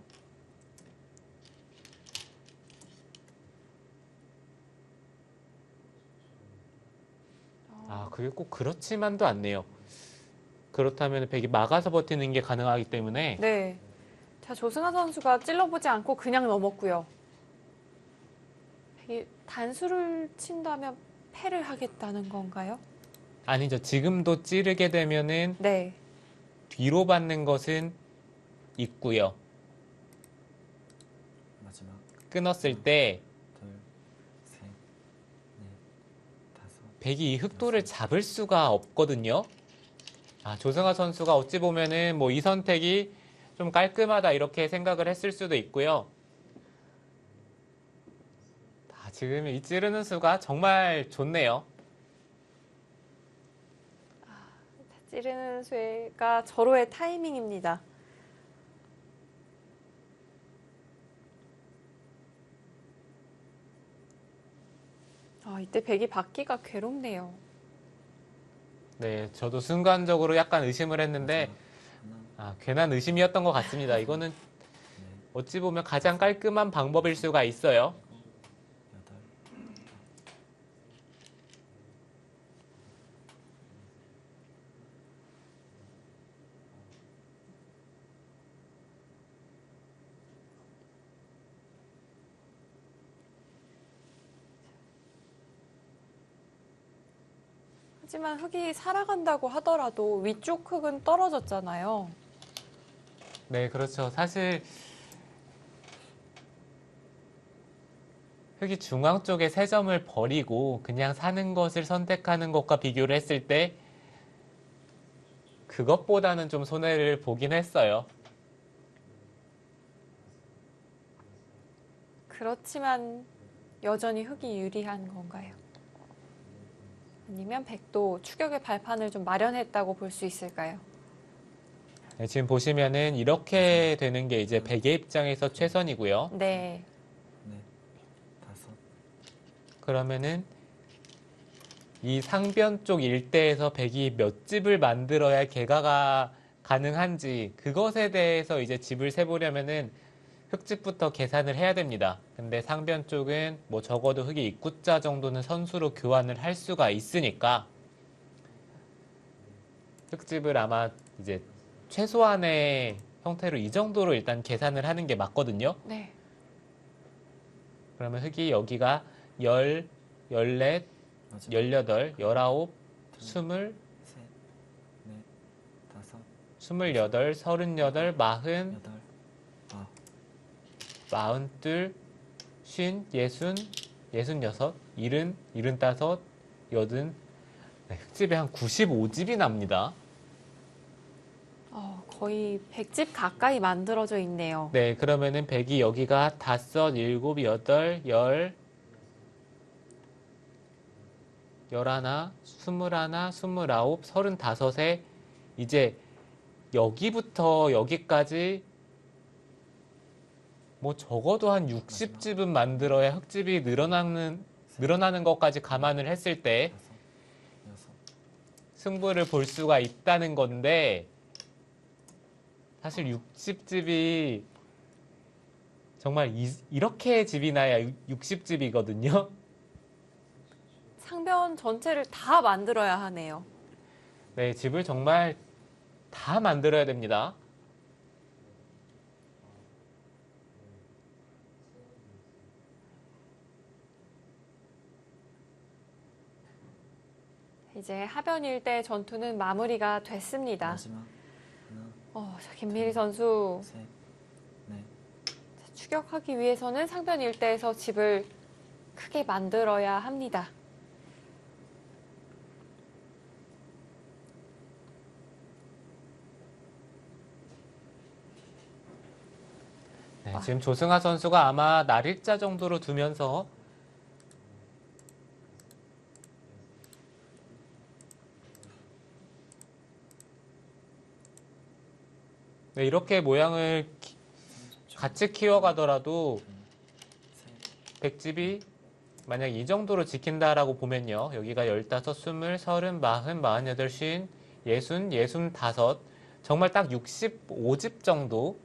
그게 꼭 그렇지만도 않네요. 그렇다면 백이 막아서 버티는 게 가능하기 때문에 네. 자, 조승환 선수가 찔러보지 않고 그냥 넘었고요. 백이 단수를 친다면 패를 하겠다는 건가요? 아니죠. 지금도 찌르게 되면은 네. 뒤로 받는 것은 있고요. 마지막 끊었을 때 둘, 셋, 넷, 다섯, 백이 이 흑도를 잡을 수가 없거든요. 조승아 선수가 어찌 보면은 뭐 이 선택이 좀 깔끔하다 이렇게 생각을 했을 수도 있고요. 지금 이 찌르는 수가 정말 좋네요. 찌르는 수가 절호의 타이밍입니다. 이때 백이 받기가 괴롭네요. 네, 저도 순간적으로 약간 의심을 했는데 하나, 괜한 의심이었던 것 같습니다. 이거는 넷, 어찌 보면 가장 깔끔한 방법일 수가 있어요. 여덟, 하지만 흙이 살아간다고 하더라도 위쪽 흙은 떨어졌잖아요. 네, 그렇죠. 사실 흙이 중앙 쪽에 세 점을 버리고 그냥 사는 것을 선택하는 것과 비교를 했을 때 그것보다는 좀 손해를 보긴 했어요. 그렇지만 여전히 흙이 유리한 건가요? 아니면 백도 추격의 발판을 좀 마련했다고 볼 수 있을까요? 네, 지금 보시면은 이렇게 되는 게 이제 백의 입장에서 최선이고요. 네. 넷, 다섯, 그러면은 이 상변 쪽 일대에서 백이 몇 집을 만들어야 개가가 가능한지 그것에 대해서 이제 집을 세보려면은 흙집부터 계산을 해야 됩니다. 근데 상변 쪽은 뭐 적어도 흙의 입구자 정도는 선수로 교환을 할 수가 있으니까 흙집을 아마 이제 최소한의 형태로 이 정도로 일단 계산을 하는 게 맞거든요. 네. 그러면 흙이 여기가 10, 14, 마지막 18, 19, 둘, 20, 셋, 넷, 다섯, 28, 38, 40, 여덟, 42, 50, 60, 66, 70, 75, 80, 흙집에 한 95집이 납니다. 거의 100집 가까이 만들어져 있네요. 네, 그러면은 백이 여기가 5, 7, 8, 10, 11, 21, 29, 35에 이제 여기부터 여기까지 뭐 적어도 한 60집은 만들어야 흙집이 늘어나는 것까지 감안을 했을 때 다섯, 승부를 볼 수가 있다는 건데 사실 60집이 정말 이렇게 집이 나야 60집이거든요. 상변 전체를 다 만들어야 하네요. 네, 집을 정말 다 만들어야 됩니다. 이제 하변 일대 전투는 마무리가 됐습니다. 마지막. 하나, 자, 김미리 선수 셋, 넷, 자, 추격하기 위해서는 상변 일대에서 집을 크게 만들어야 합니다. 네, 지금 조승아 선수가 아마 날일자 정도로 두면서 네, 이렇게 모양을 같이 키워가더라도 셋, 백집이 만약 이 정도로 지킨다라고 보면요. 여기가 15, 20, 30, 40, 48, 50, 60, 65 정말 딱 65집 정도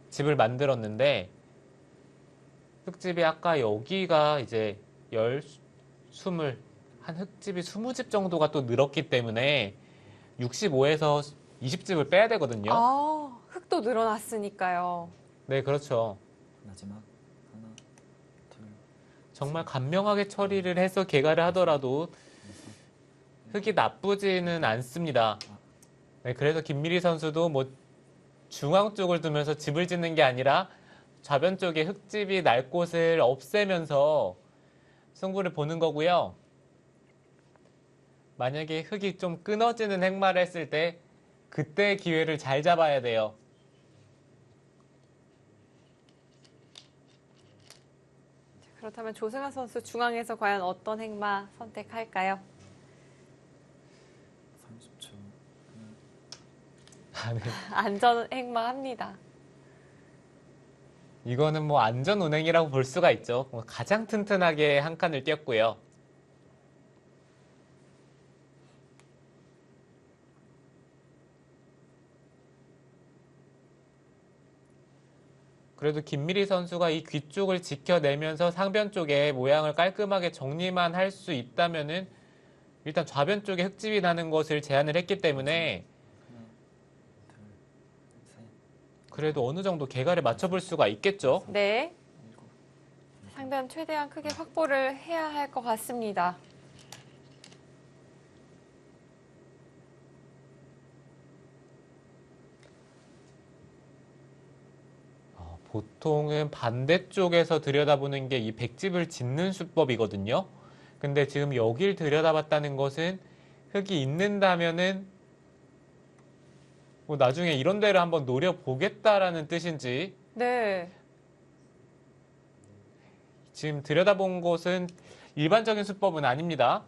집을 만들었는데 흙집이 아까 여기가 이제 20, 한 흙집이 20집 정도가 또 늘었기 때문에 65에서 20집을 빼야 되거든요. 흙도 늘어났으니까요. 네, 그렇죠. 마지막. 하나, 둘, 정말 간명하게 처리를 해서 개가를 하더라도 여섯, 흙이 나쁘지는 않습니다. 네, 그래서 김미리 선수도 뭐 중앙 쪽을 두면서 집을 짓는 게 아니라 좌변 쪽에 흙집이 날 곳을 없애면서 승부를 보는 거고요. 만약에 흙이 좀 끊어지는 행마를 했을 때 그때 기회를 잘 잡아야 돼요. 그렇다면 조승아 선수 중앙에서 과연 어떤 행마 선택할까요? 30초. 아, 네. 안전 행마 합니다. 이거는 뭐 안전 운행이라고 볼 수가 있죠. 가장 튼튼하게 한 칸을 띄었고요. 그래도 김미리 선수가 이 귀 쪽을 지켜내면서 상변 쪽에 모양을 깔끔하게 정리만 할 수 있다면은 일단 좌변 쪽에 흙집이 나는 것을 제한을 했기 때문에 하나, 둘, 셋, 그래도 어느 정도 개가를 맞춰볼 수가 있겠죠. 네, 일곱, 상변 최대한 크게 확보를 해야 할 것 같습니다. 보통은 반대쪽에서 들여다보는 게 이 백집을 짓는 수법이거든요. 근데 지금 여길 들여다봤다는 것은 흙이 있는다면은 뭐 나중에 이런 데를 한번 노려보겠다라는 뜻인지 네, 지금 들여다본 곳은 일반적인 수법은 아닙니다.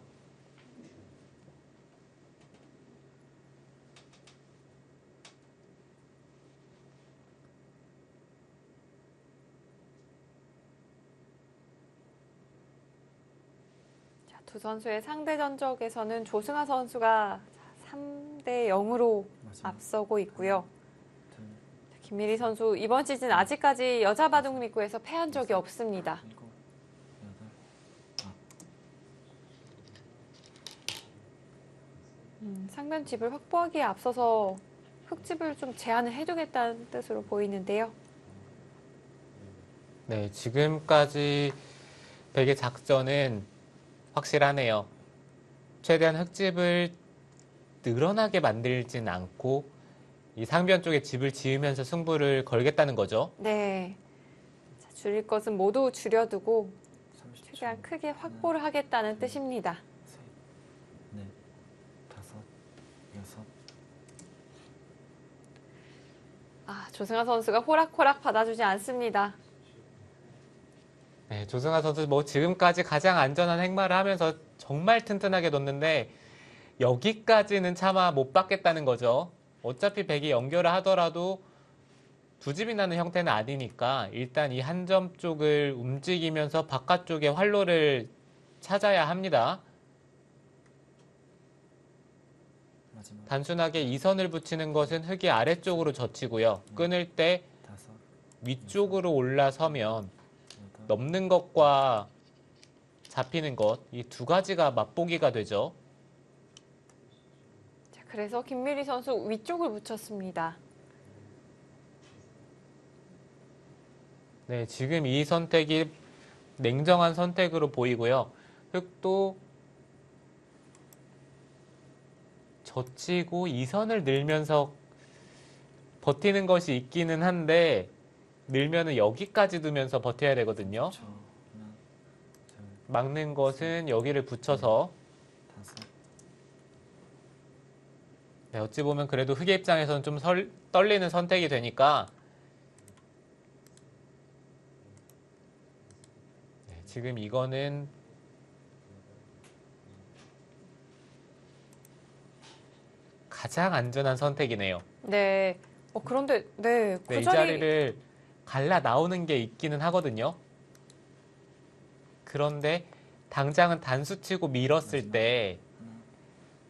자, 두 선수의 상대 전적에서는 조승아 선수가 3대 0으로 마지막. 앞서고 있고요. 둘, 김미리 선수 이번 시즌 아직까지 여자 바둑리그에서 패한 적이 없습니다. 일곱, 여덟, 아홉. 상변 집을 확보하기에 앞서서 흙집을 좀 제한을 해두겠다는 뜻으로 보이는데요. 네, 지금까지 백의 작전은 확실하네요. 최대한 흙집을 늘어나게 만들진 않고 이 상변 쪽에 집을 지으면서 승부를 걸겠다는 거죠. 네, 자, 줄일 것은 모두 줄여두고 30초. 최대한 크게 확보를 하겠다는 뜻입니다. 셋, 넷, 다섯, 여섯. 조승아 선수가 호락호락 받아주지 않습니다. 네, 조승아 선수 뭐 지금까지 가장 안전한 행마를 하면서 정말 튼튼하게 뒀는데 여기까지는 차마 못 받겠다는 거죠. 어차피 백이 연결을 하더라도 두 집이 나는 형태는 아니니까 일단 이 한 점 쪽을 움직이면서 바깥쪽에 활로를 찾아야 합니다. 마지막 단순하게 이 선을 붙이는 것은 흙이 아래쪽으로 젖히고요. 끊을 때 5, 위쪽으로 올라서면 8, 넘는 것과 잡히는 것, 이 두 가지가 맛보기가 되죠. 자, 그래서 김미리 선수 위쪽을 붙였습니다. 네, 지금 이 선택이 냉정한 선택으로 보이고요. 흙도 젖히고 이 선을 늘면서 버티는 것이 있기는 한데 늘면은 여기까지 두면서 버텨야 되거든요. 저 하나, 둘, 막는 것은 여기를 붙여서 5, 네, 어찌 보면 그래도 흙의 입장에서는 좀 떨리는 선택이 되니까 네, 지금 이거는 가장 안전한 선택이네요. 네. 그런데 네, 네, 그 이 자리 자리를 갈라 나오는 게 있기는 하거든요. 그런데 당장은 단수 치고 밀었을 때 하나,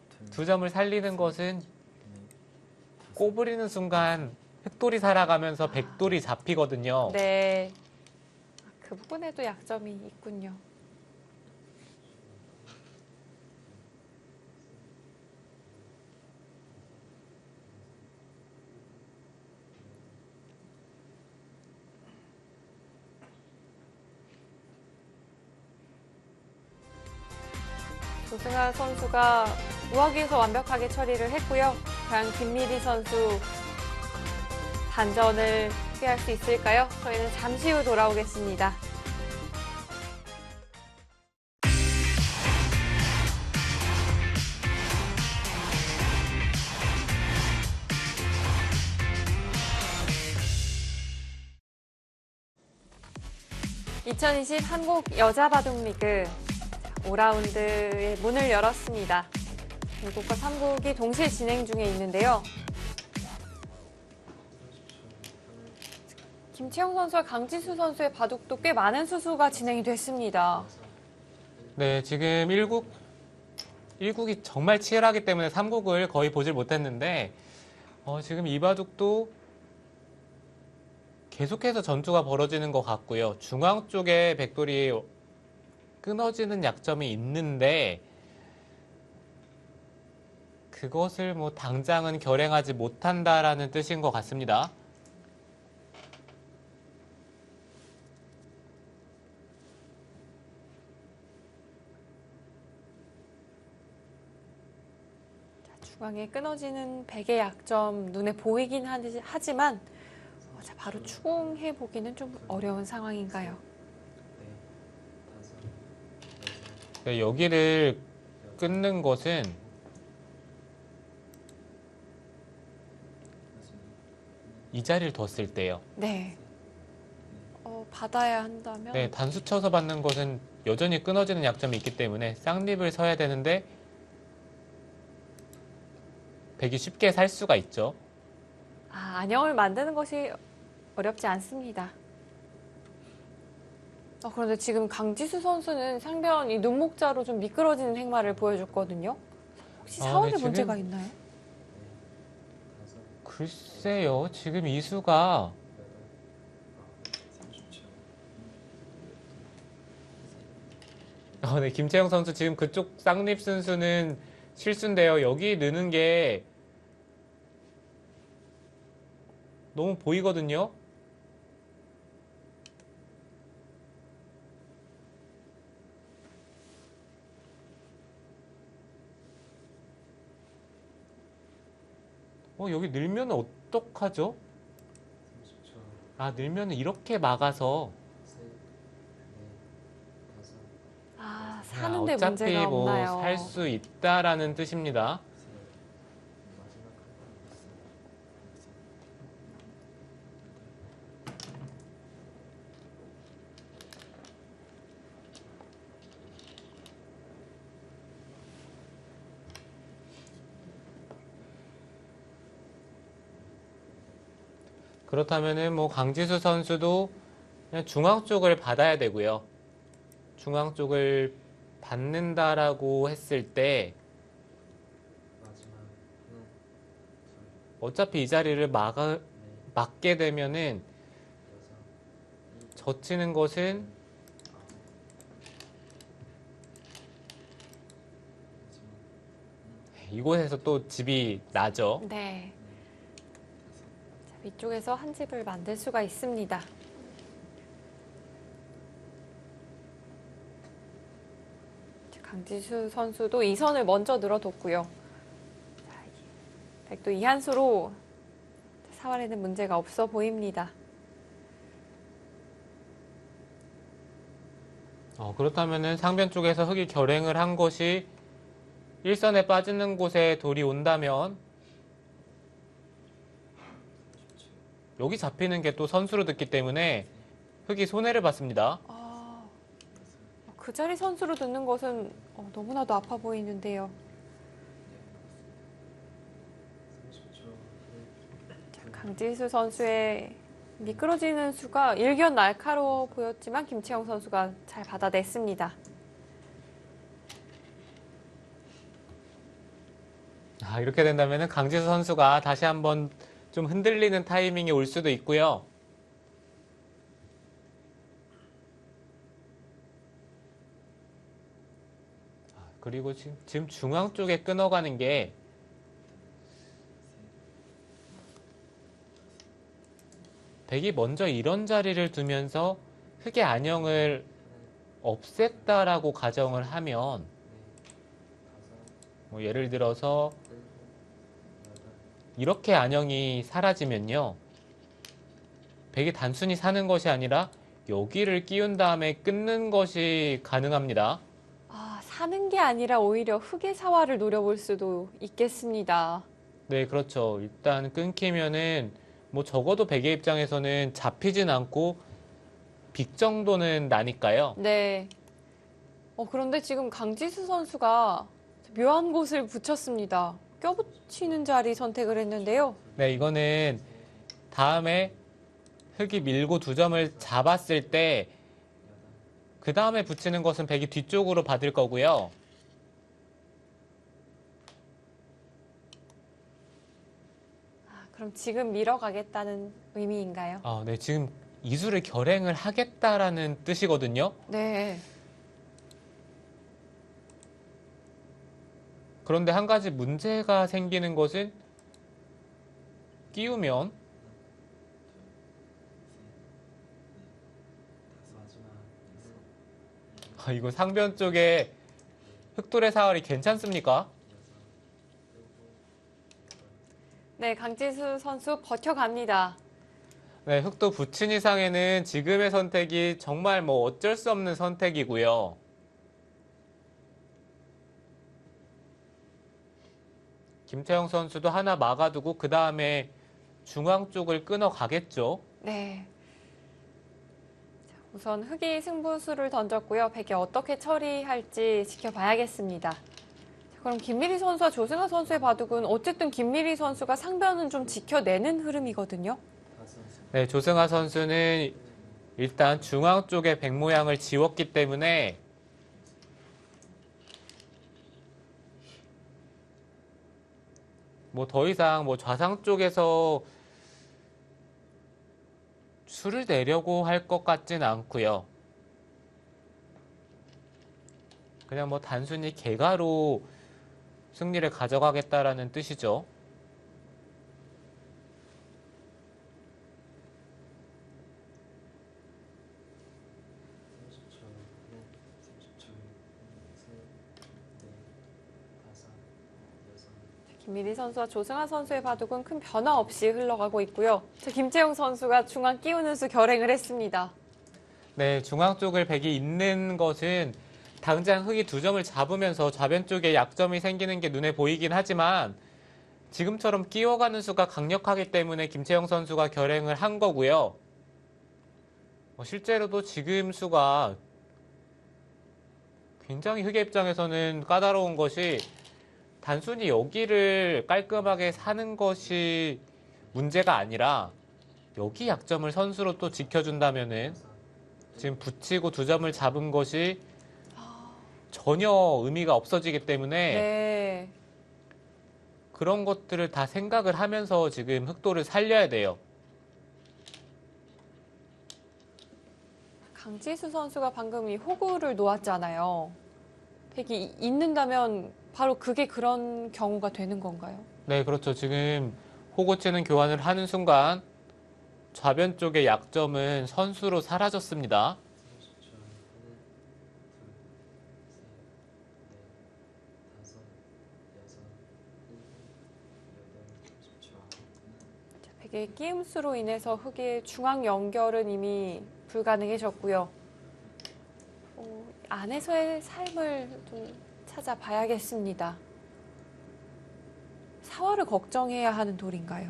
둘, 두 점을 살리는 것은 넷, 꼬부리는 순간 흑돌이 살아가면서 백돌이 잡히거든요. 네. 그 부분에도 약점이 있군요. 조승아 선수가 우하기에서 완벽하게 처리를 했고요. 과연 김미리 선수 반전을 피할 수 있을까요? 저희는 잠시 후 돌아오겠습니다. (2020) 한국 여자 바둑리그 5라운드의 문을 열었습니다. 2국과 3국이 동시에 진행 중에 있는데요. 김채영 선수와 강지수 선수의 바둑도 꽤 많은 수수가 진행이 됐습니다. 네, 지금 1국이 정말 치열하기 때문에 3국을 거의 보질 못했는데 지금 이 바둑도 계속해서 전투가 벌어지는 것 같고요. 중앙 쪽에 백돌이 끊어지는 약점이 있는데 그것을 뭐 당장은 결행하지 못한다라는 뜻인 것 같습니다. 중앙에 끊어지는 백의 약점 눈에 보이긴 하지만 자, 바로 추궁해 보기는 좀 어려운 상황인가요? 네, 여기를 끊는 것은 이 자리를 뒀을 때요. 네. 받아야 한다면 네, 단수 쳐서 받는 것은 여전히 끊어지는 약점이 있기 때문에 쌍립을 서야 되는데 백이 쉽게 살 수가 있죠. 안형을 만드는 것이 어렵지 않습니다. 그런데 지금 강지수 선수는 상대원 이 눈목자로 좀 미끄러지는 행마를 보여줬거든요. 혹시 사원에 네, 지금 문제가 있나요? 글쎄요, 지금 이 수가 네, 김채영 선수 지금 그쪽 쌍립 순수는 실수인데요. 여기 느는 게 너무 보이거든요. 여기 늘면 어떡하죠? 늘면 이렇게 막아서 사는데 어차피 문제가 뭐 없나요? 살 수 있다라는 뜻입니다. 그렇다면은 뭐 강지수 선수도 그냥 중앙 쪽을 받아야 되고요. 중앙 쪽을 받는다라고 했을 때 어차피 이 자리를 막게 되면은 젖히는 것은 이곳에서 또 집이 나죠. 네. 자, 위쪽에서 한 집을 만들 수가 있습니다. 자, 강지수 선수도 이 선을 먼저 늘어뒀고요. 자, 백도 이 한 수로 사활에는 문제가 없어 보입니다. 그렇다면은 상변 쪽에서 흙이 결행을 한 것이 일선에 빠지는 곳에 돌이 온다면 여기 잡히는 게 또 선수로 듣기 때문에 흙이 손해를 봤습니다. 그 자리 선수로 듣는 것은 너무나도 아파 보이는데요. 자, 강지수 선수의 미끄러지는 수가 일견 날카로워 보였지만 김채영 선수가 잘 받아냈습니다. 이렇게 된다면 강지수 선수가 다시 한번 좀 흔들리는 타이밍이 올 수도 있고요. 그리고 지금 중앙 쪽에 끊어가는 게 백이 먼저 이런 자리를 두면서 흙의 안형을 없앴다라고 가정을 하면 뭐 예를 들어서 이렇게 안형이 사라지면요. 백이 단순히 사는 것이 아니라 여기를 끼운 다음에 끊는 것이 가능합니다. 사는 게 아니라 오히려 흙의 사활을 노려볼 수도 있겠습니다. 네, 그렇죠. 일단 끊기면은 뭐 적어도 백의 입장에서는 잡히진 않고 빅 정도는 나니까요. 네. 그런데 지금 강지수 선수가 묘한 곳을 붙였습니다. 껴붙이는 자리 선택을 했는데요. 네, 이거는 다음에 흙이 밀고 두 점을 잡았을 때 그 다음에 붙이는 것은 백이 뒤쪽으로 받을 거고요. 그럼 지금 밀어가겠다는 의미인가요? 네, 지금 이수를 결행을 하겠다라는 뜻이거든요. 네. 그런데 한 가지 문제가 생기는 것은 끼우면 이거 상변 쪽에 흑돌의 사활이 괜찮습니까? 네, 강지수 선수 버텨갑니다. 네, 흑도 붙인 이상에는 지금의 선택이 정말 뭐 어쩔 수 없는 선택이고요. 김태형 선수도 하나 막아두고 그 다음에 중앙 쪽을 끊어 가겠죠. 네. 자, 우선 흑이 승부수를 던졌고요. 백이 어떻게 처리할지 지켜봐야겠습니다. 자, 그럼 김미리 선수와 조승아 선수의 바둑은 어쨌든 김미리 선수가 상변은 좀 지켜내는 흐름이거든요. 네, 조승아 선수는 일단 중앙 쪽에 백 모양을 지웠기 때문에 뭐 더 이상 뭐 좌상 쪽에서 수를 내려고 할 것 같진 않고요. 그냥 뭐 단순히 개가로 승리를 가져가겠다라는 뜻이죠. 김미리 선수와 조승아 선수의 바둑은 큰 변화 없이 흘러가고 있고요. 자, 김채영 선수가 중앙 끼우는 수 결행을 했습니다. 네, 중앙 쪽을 백이 있는 것은 당장 흑이 두 점을 잡으면서 좌변 쪽에 약점이 생기는 게 눈에 보이긴 하지만 지금처럼 끼워가는 수가 강력하기 때문에 김채영 선수가 결행을 한 거고요. 실제로도 지금 수가 굉장히 흑의 입장에서는 까다로운 것이 단순히 여기를 깔끔하게 사는 것이 문제가 아니라 여기 약점을 선수로 또 지켜준다면은 지금 붙이고 두 점을 잡은 것이 전혀 의미가 없어지기 때문에 네. 그런 것들을 다 생각을 하면서 지금 흑도를 살려야 돼요. 강지수 선수가 방금 이 호구를 놓았잖아요. 백이 있는다면 바로 그게 그런 경우가 되는 건가요? 네, 그렇죠. 지금 호구치는 교환을 하는 순간 좌변 쪽의 약점은 선수로 사라졌습니다. 30초. 하나, 둘, 셋, 넷, 다섯, 여섯, 일곱, 여덟, 30초. 자, 백의 끼움수로 인해서 흑의 중앙 연결은 이미 불가능해졌고요. 안에서의 삶을 좀 찾아봐야겠습니다. 사활을 걱정해야 하는 돌인가요?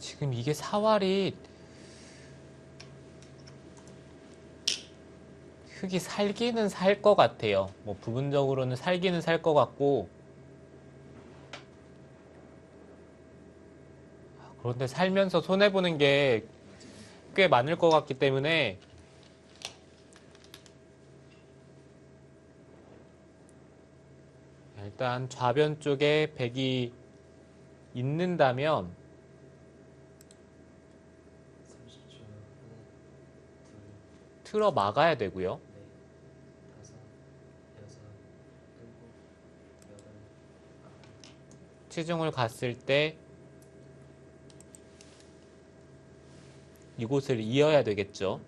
지금 이게 사활이 흙이 살기는 살 것 같아요. 뭐 부분적으로는 살기는 살 것 같고 그런데 살면서 손해보는 게 꽤 많을 것 같기 때문에 일단 좌변 쪽에 백이 있는다면 30초. 하나, 둘, 틀어 막아야 되고요. 넷, 다섯, 여섯, 일곱, 여덟, 아홉. 치중을 갔을 때 이곳을 이어야 되겠죠.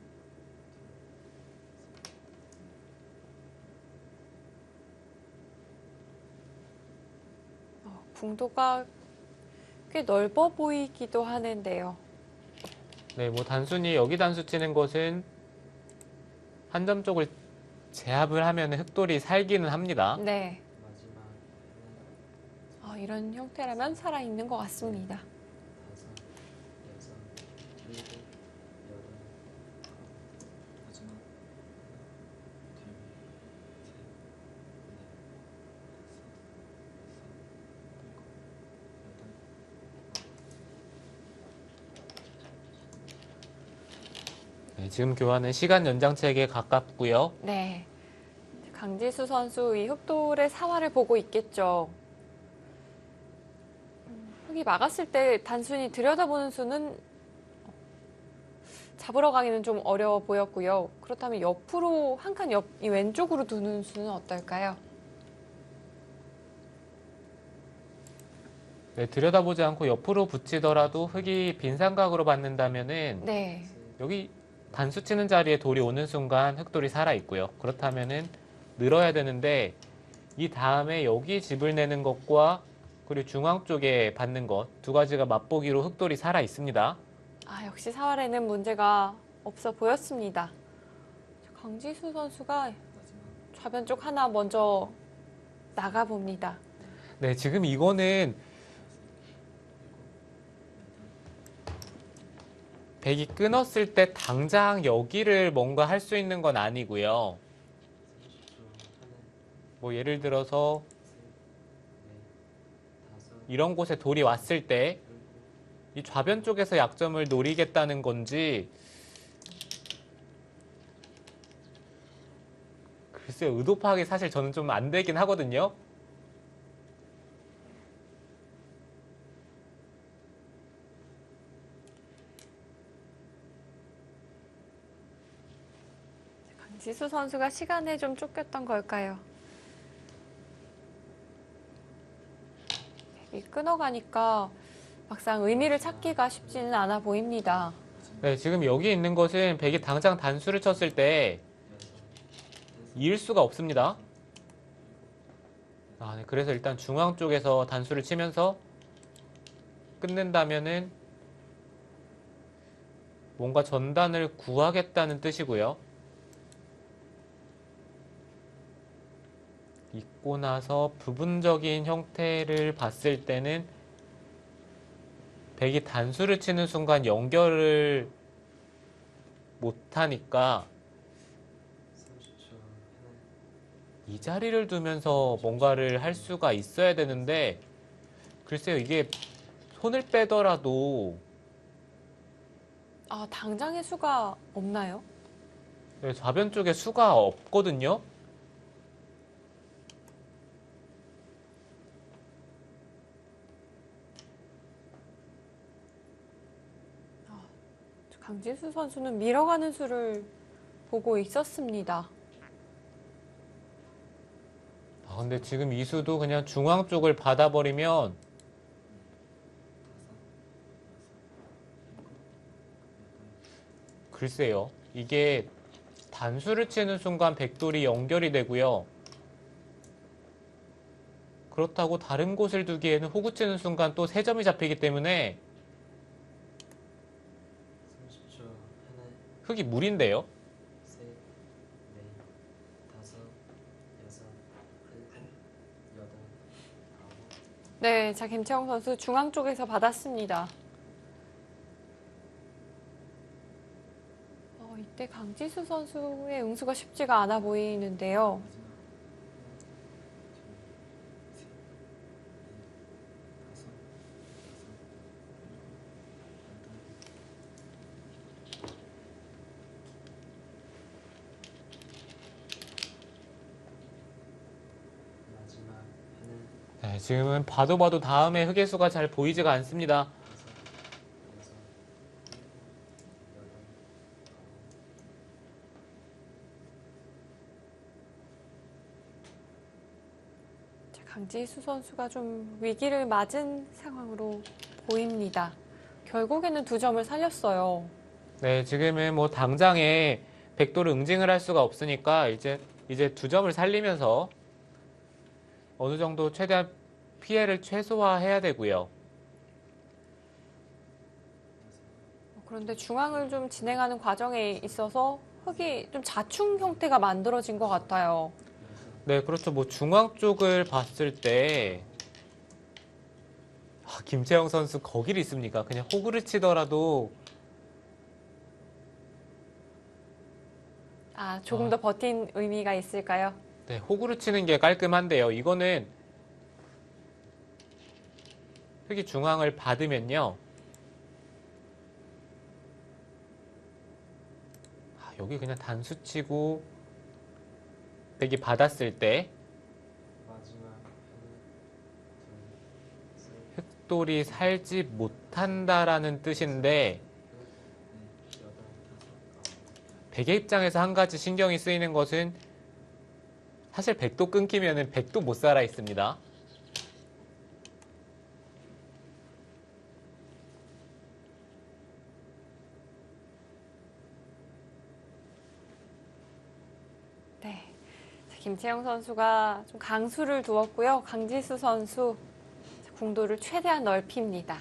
궁도가 꽤 넓어 보이기도 하는데요. 네, 뭐 단순히 여기 단수 치는 것은 한 점 쪽을 제압을 하면 흑돌이 살기는 합니다. 네. 마지막 하나, 이런 형태라면 살아있는 것 같습니다. 다섯, 여섯, 일곱, 여덟, 아홉. 마지막 하나, 둘, 셋, 넷, 다섯, 여섯, 일곱, 여덟. 네, 지금 교환은 시간 연장책에 가깝고요. 네. 강지수 선수 이 흑돌의 사활을 보고 있겠죠. 흑이 막았을 때 단순히 들여다보는 수는 잡으러 가기는 좀 어려워 보였고요. 그렇다면 옆으로 한 칸 이 왼쪽으로 두는 수는 어떨까요? 네, 들여다보지 않고 옆으로 붙이더라도 흙이 빈 삼각으로 받는다면은 네. 여기 단수 치는 자리에 돌이 오는 순간 흑돌이 살아 있고요. 그렇다면은 늘어야 되는데 이 다음에 여기 집을 내는 것과 그리고 중앙 쪽에 받는 것 두 가지가 맛보기로 흑돌이 살아 있습니다. 역시 사활에는 문제가 없어 보였습니다. 강지수 선수가 마지막 좌변 쪽 하나 먼저 나가봅니다. 네, 지금 이거는 백이 끊었을 때 당장 여기를 뭔가 할 수 있는 건 아니고요. 30초. 하나, 뭐 예를 들어서 셋, 넷, 다섯, 이런 곳에 돌이 왔을 때 이 좌변 쪽에서 약점을 노리겠다는 건지 글쎄요, 의도 파악이 사실 저는 좀 안 되긴 하거든요. 강지수 선수가 시간에 좀 쫓겼던 걸까요? 이 끊어가니까 막상 의미를 찾기가 쉽지는 않아 보입니다. 네, 지금 여기 있는 것은 백이 당장 단수를 쳤을 때 이을 수가 없습니다. 네, 그래서 일단 중앙 쪽에서 단수를 치면서 끊는다면은 뭔가 전단을 구하겠다는 뜻이고요. 있고 나서 부분적인 형태를 봤을 때는 백이 단수를 치는 순간 연결을 못하니까 30초. 하나, 이 자리를 두면서 뭔가를 할 수가 있어야 되는데 글쎄요, 이게 손을 빼더라도 당장의 수가 없나요? 좌변 쪽에 수가 없거든요. 강지수 선수는 밀어가는 수를 보고 있었습니다. 근데 지금 이 수도 그냥 중앙 쪽을 받아버리면 글쎄요. 이게 단수를 치는 순간 백돌이 연결이 되고요. 그렇다고 다른 곳을 두기에는 호구 치는 순간 또 3점이 잡히기 때문에 30초. 하나, 흙이 물인데요. 셋, 넷, 다섯, 여섯, 일곱, 여덟, 아홉. 네, 자, 김채영 선수 중앙 쪽에서 받았습니다. 이때 강지수 선수의 응수가 쉽지가 않아 보이는데요. 마지막. 마지막 하나, 네, 지금은 봐도 다음에 흙의 수가 잘 보이지가 않습니다. 다섯, 여섯, 일곱, 여덟, 아홉. 자, 강지수 선수가 좀 위기를 맞은 상황으로 보입니다. 결국에는 2점을 살렸어요. 네, 지금은 뭐 당장에 백도를 응징을 할 수가 없으니까 이제 2점을 살리면서 어느 정도 최대한 피해를 최소화해야 되고요. 그런데 중앙을 좀 진행하는 과정에 있어서 흙이 좀 자충 형태가 만들어진 것 같아요. 네, 그렇죠. 뭐 중앙 쪽을 봤을 때 김채영 선수 거기를 있습니까? 그냥 호구를 치더라도 조금 더 버틴 의미가 있을까요? 네, 호구를 치는 게 깔끔한데요. 이거는 흙이 중앙을 받으면요. 여기 그냥 단수 치고 백이 받았을 때 마지막 하나, 둘, 셋, 흑돌이 살지 못한다라는 뜻인데 넷, 여덟, 다섯, 아홉. 백의 입장에서 한 가지 신경이 쓰이는 것은 사실 백도 끊기면은 백도 못 살아 있습니다. 네. 자, 김채영 선수가 좀 강수를 두었고요. 강지수 선수 궁도를 최대한 넓힙니다.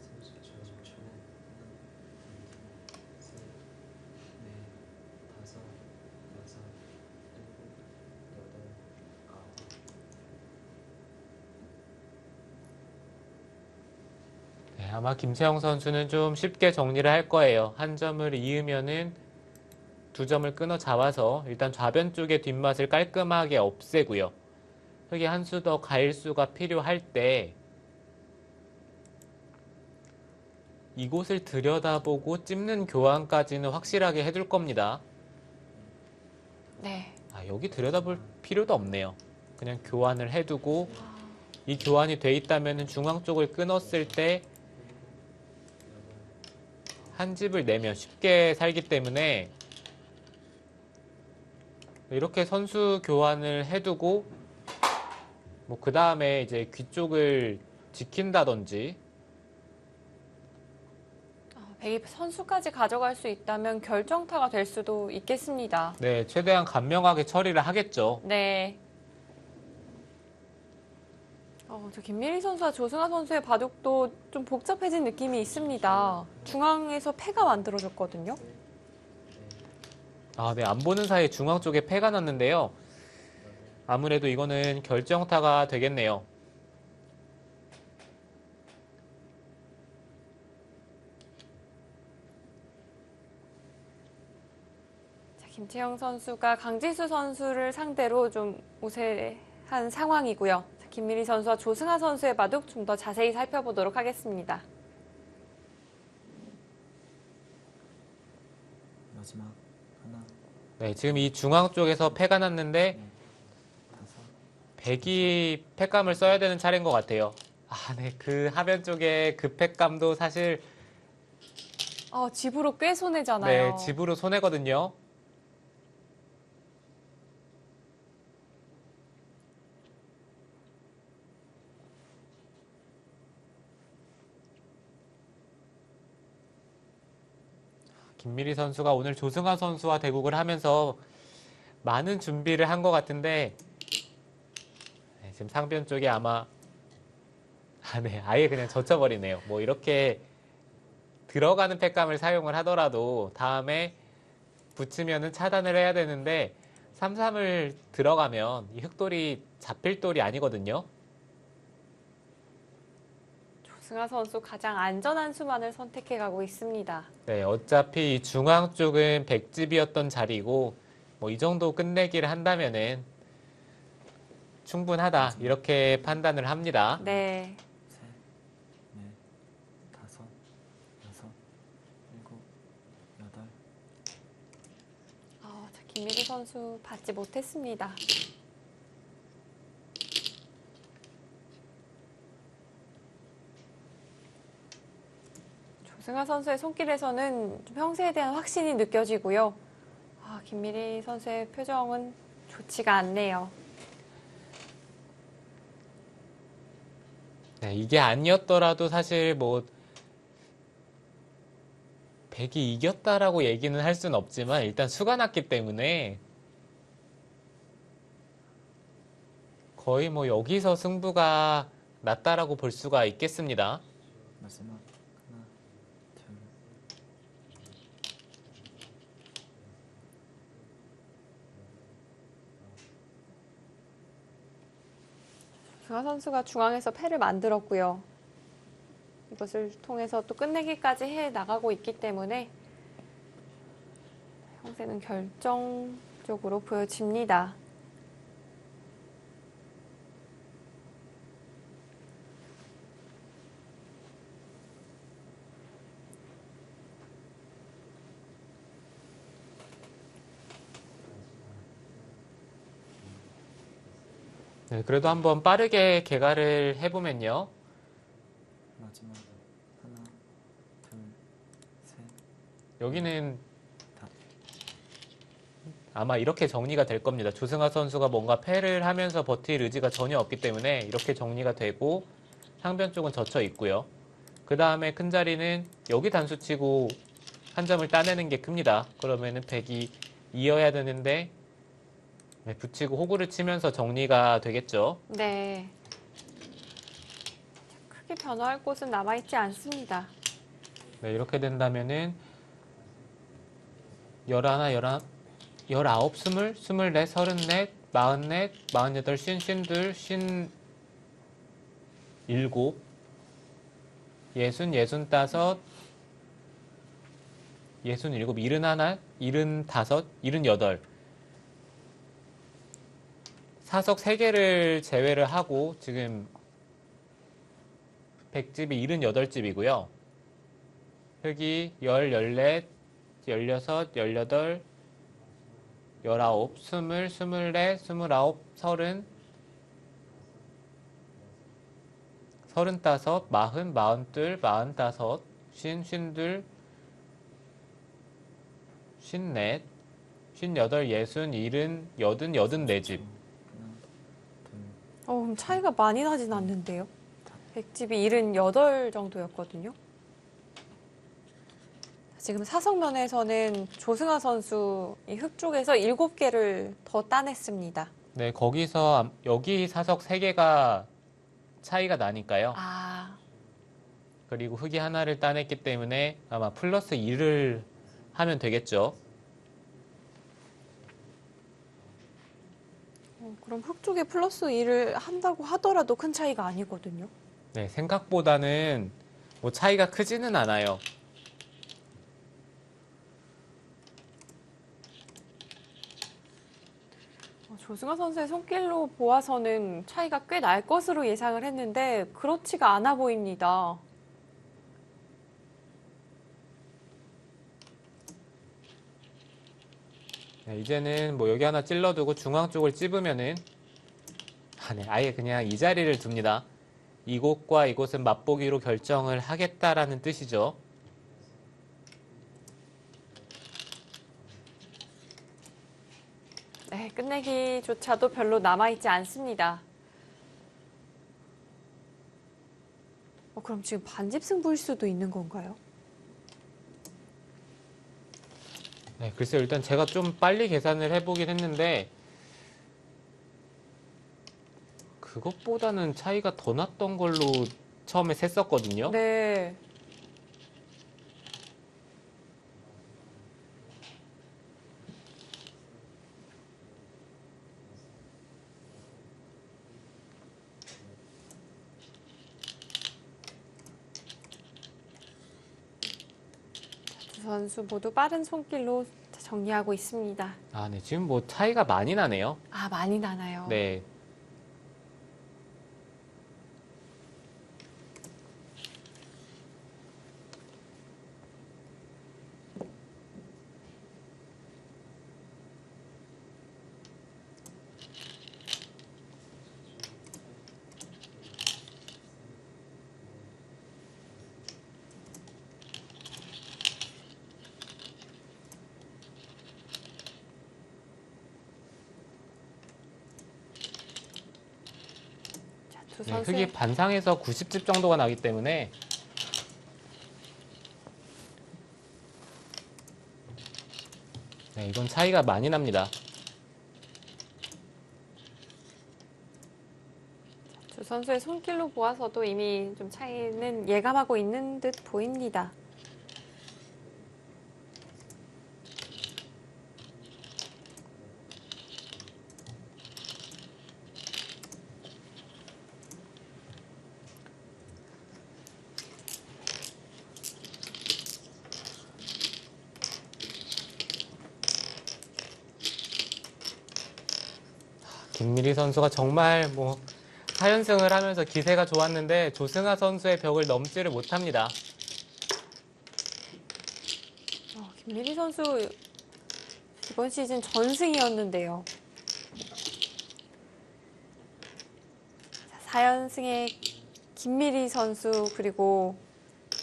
30초 전에 하나, 둘, 셋, 넷, 다섯, 여섯, 일곱, 여덟, 아홉. 네, 아마 김채영 선수는 좀 쉽게 정리를 할 거예요. 한 점을 이으면은 2점을 끊어 잡아서 일단 좌변 쪽의 뒷맛을 깔끔하게 없애고요. 흙이 한 수 더 가일수가 필요할 때 이곳을 들여다보고 찝는 교환까지는 확실하게 해둘 겁니다. 네. 여기 들여다볼 필요도 없네요. 그냥 교환을 해두고 이 교환이 돼 있다면 중앙 쪽을 끊었을 때 한 집을 내면 쉽게 살기 때문에 이렇게 선수 교환을 해두고 뭐 그 다음에 이제 귀 쪽을 지킨다든지 백이 선수까지 가져갈 수 있다면 결정타가 될 수도 있겠습니다. 네, 최대한 간명하게 처리를 하겠죠. 네. 저 김미리 선수와 조승아 선수의 바둑도 좀 복잡해진 느낌이 있습니다. 중앙에서 패가 만들어졌거든요. 네, 안 보는 사이에 중앙 쪽에 패가 났는데요. 아무래도 이거는 결정타가 되겠네요. 자, 김채영 선수가 강지수 선수를 상대로 좀 우세한 상황이고요. 자, 김미리 선수와 조승아 선수의 바둑 좀 더 자세히 살펴보도록 하겠습니다. 마지막 하나, 네, 지금 이 중앙 쪽에서 패가 났는데 다섯. 백이 패감을 써야 되는 차례인 것 같아요. 네. 그 하변 쪽에 급획감도 사실 집으로 꽤 손해잖아요. 네, 집으로 손해거든요. 김미리 선수가 오늘 조승아 선수와 대국을 하면서 많은 준비를 한 것 같은데 네, 지금 상변 쪽에 아마 네, 아예 그냥 젖혀버리네요. 뭐 이렇게 들어가는 팩감을 사용을 하더라도 다음에 붙이면은 차단을 해야 되는데 3-3을 들어가면 이 흑돌이 잡힐 돌이 아니거든요. 조승아 선수 가장 안전한 수만을 선택해 가고 있습니다. 네, 어차피 이 중앙 쪽은 백집이었던 자리고 뭐 이 정도 끝내기를 한다면은 충분하다 이렇게 판단을 합니다. 네. 셋, 넷, 다섯, 여섯, 일곱, 여덟. 자, 김미리 선수 받지 못했습니다. 조승아 선수의 손길에서는 좀 형세에 대한 확신이 느껴지고요. 김미리 선수의 표정은 좋지가 않네요. 네, 이게 아니었더라도 사실 뭐 백이 이겼다라고 얘기는 할 수는 없지만 일단 수가 났기 때문에 거의 뭐 여기서 승부가 났다라고 볼 수가 있겠습니다. 마지막 하나, 둘, 조승아 선수가 중앙에서 패를 만들었고요. 이것을 통해서 또 끝내기까지 해 나가고 있기 때문에 형세는 결정적으로 보여집니다. 네, 그래도 한번 빠르게 개가를 해보면요. 마지막 하나, 둘, 셋, 여기는 다. 아마 이렇게 정리가 될 겁니다. 조승아 선수가 뭔가 패를 하면서 버틸 의지가 전혀 없기 때문에 이렇게 정리가 되고 상변 쪽은 젖혀 있고요. 그 다음에 큰 자리는 여기 단수치고 한 점을 따내는 게 큽니다. 그러면은 백이 이어야 되는데 네, 붙이고 호구를 치면서 정리가 되겠죠. 네. 크게 변화할 곳은 남아있지 않습니다. 네, 이렇게 된다면은 11, 19, 20, 24, 34, 44, 48, 52, 52, 57, 60, 65, 67, 71, 75, 78 사석 3개를 제외를 하고 지금 백집이 78집이고요. 흑이 10, 14, 16, 18, 19, 20, 24, 29, 30, 35, 40, 42, 45, 50, 52, 54, 58, 60, 70, 80, 84집. 하나, 둘, 그럼 차이가 많이 나진 않는데요. 백집이 78 정도였거든요. 지금 사석면에서는 조승아 선수 이 흑 쪽에서 7개를 더 따냈습니다. 네, 거기서 여기 사석 3개가 차이가 나니까요. 그리고 흑이 하나를 따냈기 때문에 아마 플러스 2를 하면 되겠죠. 그럼 흑 쪽에 플러스 2를 한다고 하더라도 큰 차이가 아니거든요. 네, 생각보다는 뭐 차이가 크지는 않아요. 조승아 선수의 손길로 보아서는 차이가 꽤 날 것으로 예상을 했는데 그렇지가 않아 보입니다. 네, 이제는 뭐 여기 하나 찔러두고 중앙 쪽을 찝으면은 네, 아예 그냥 이 자리를 둡니다. 이곳과 이곳은 맛보기로 결정을 하겠다라는 뜻이죠. 네, 끝내기조차도 별로 남아있지 않습니다. 그럼 지금 반집승부일 수도 있는 건가요? 네, 글쎄요. 일단 제가 좀 빨리 계산을 해보긴 했는데 그것보다는 차이가 더 났던 걸로 처음에 셌었거든요. 네. 두 선수 모두 빠른 손길로 정리하고 있습니다. 아, 네. 지금 뭐 차이가 많이 나네요. 아, 많이 나나요? 네. 자, 두 네, 선수 흑이 반상에서 90집 정도가 나기 때문에 네, 이건 차이가 많이 납니다. 두 선수의 손길로 보아서도 이미 좀 차이는 예감하고 있는 듯 보입니다. 김미리 선수가 정말 뭐 4연승을 하면서 기세가 좋았는데 조승아 선수의 벽을 넘지를 못합니다. 김미리 선수 이번 시즌 전승이었는데요. 4연승의 김미리 선수 그리고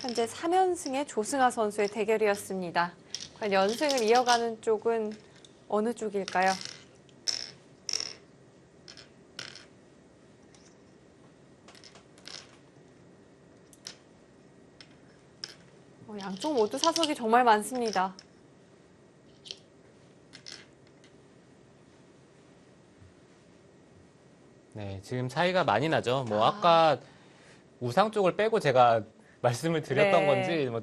현재 3연승의 조승아 선수의 대결이었습니다. 과연 연승을 이어가는 쪽은 어느 쪽일까요? 양쪽 모두 사석이 정말 많습니다. 네, 지금 차이가 많이 나죠. 뭐 아까 우상 쪽을 빼고 제가 말씀을 드렸던 네. 건지 뭐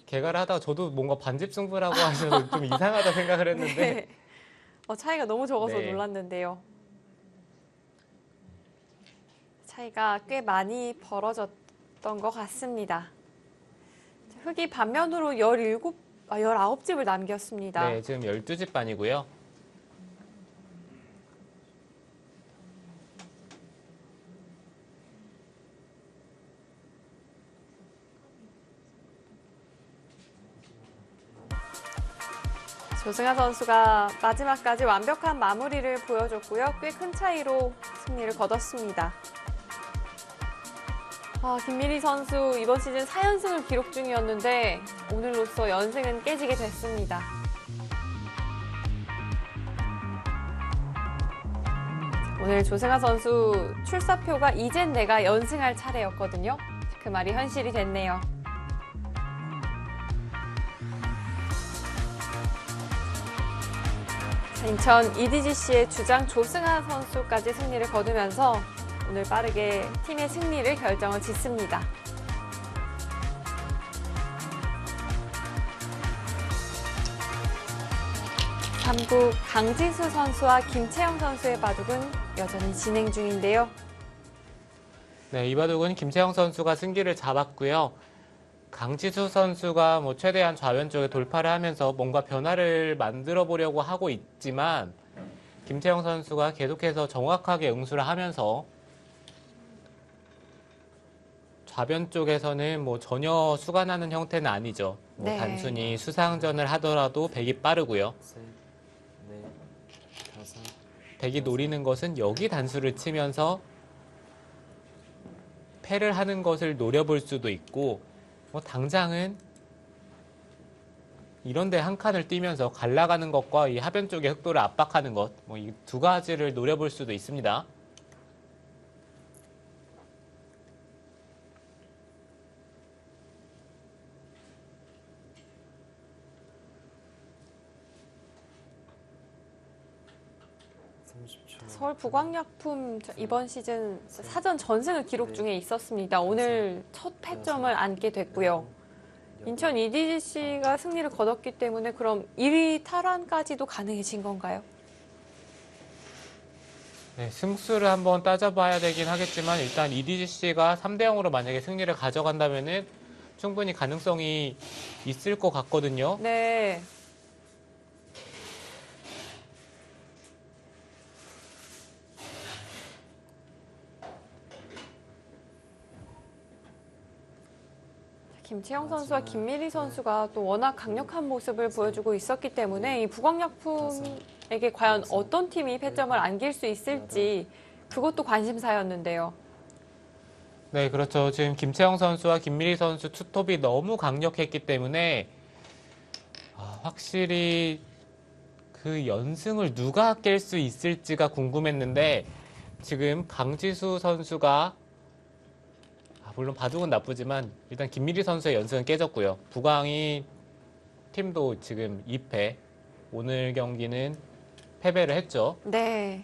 개가를 하다가 저도 뭔가 반집승부라고 하셔서 좀 이상하다 생각을 했는데 네. 차이가 너무 적어서 네. 놀랐는데요. 차이가 꽤 많이 벌어졌던 것 같습니다. 흑이 반면으로 19집을 남겼습니다. 네, 지금 12집 반이고요. 조승아 선수가 마지막까지 완벽한 마무리를 보여줬고요. 꽤 큰 차이로 승리를 거뒀습니다. 김미리 선수 이번 시즌 4연승을 기록 중이었는데 오늘로써 연승은 깨지게 됐습니다. 오늘 조승아 선수 출사표가 이젠 내가 연승할 차례였거든요. 그 말이 현실이 됐네요. 인천 EDGC의 주장 조승아 선수까지 승리를 거두면서 오늘 빠르게 팀의 승리를 결정을 짓습니다. 삼구 강지수 선수와 김채영 선수의 바둑은 여전히 진행 중인데요. 네, 이 바둑은 김채영 선수가 승기를 잡았고요. 강지수 선수가 뭐 최대한 좌변 쪽에 돌파를 하면서 뭔가 변화를 만들어 보려고 하고 있지만 김채영 선수가 계속해서 정확하게 응수를 하면서 좌변 쪽에서는 뭐 전혀 수간하는 형태는 아니죠. 뭐 네. 단순히 수상전을 하더라도 백이 빠르고요. 셋, 넷, 다섯, 백이 노리는 것은 여기 단수를 치면서 패를 하는 것을 노려볼 수도 있고 뭐 당장은 이런데 한 칸을 띄면서 갈라가는 것과 이 하변 쪽의 흑도를 압박하는 것, 뭐 이 두 가지를 노려볼 수도 있습니다. 서울 북광약품 이번 시즌 사전 전승을 기록 중에 있었습니다. 오늘 첫 패점을 안게 됐고요. 인천 EDGC가 승리를 거뒀기 때문에 그럼 1위 탈환까지도 가능해진 건가요? 네, 승수를 한번 따져봐야 되긴 하겠지만 일단 EDGC가 3대 0으로 만약에 승리를 가져간다면은 충분히 가능성이 있을 것 같거든요. 네. 김채영 선수와 김미리 선수가 또 워낙 강력한 모습을 보여주고 있었기 때문에 이 북광약품에게 과연 어떤 팀이 패점을 안길 수 있을지 그것도 관심사였는데요. 네, 그렇죠. 지금 김채영 선수와 김미리 선수 투톱이 너무 강력했기 때문에 확실히 그 연승을 누가 깰 수 있을지가 궁금했는데 지금 강지수 선수가 물론 바둑은 나쁘지만 일단 김미리 선수의 연승은 깨졌고요. 부광이 팀도 지금 2패. 오늘 경기는 패배를 했죠. 네.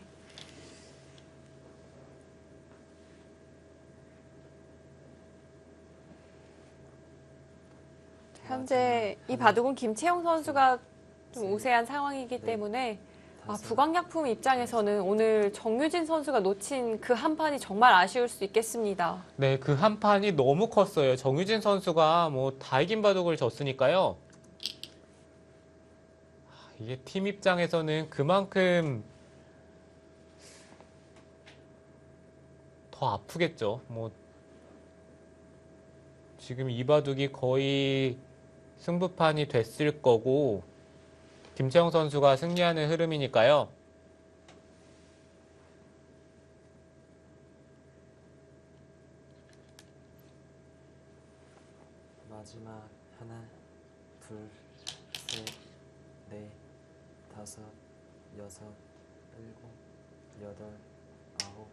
현재 이 바둑은 김채영 선수가 좀 우세한 상황이기 때문에 북광약품 입장에서는 오늘 정유진 선수가 놓친 그 한 판이 정말 아쉬울 수 있겠습니다. 네, 그 한 판이 너무 컸어요. 정유진 선수가 뭐 다 이긴 바둑을 졌으니까요. 이게 팀 입장에서는 그만큼 더 아프겠죠. 뭐 지금 이 바둑이 거의 승부판이 됐을 거고 김채영 선수가 승리하는 흐름이니까요. 마지막 하나, 둘, 셋, 넷, 다섯, 여섯, 일곱, 여덟, 아홉.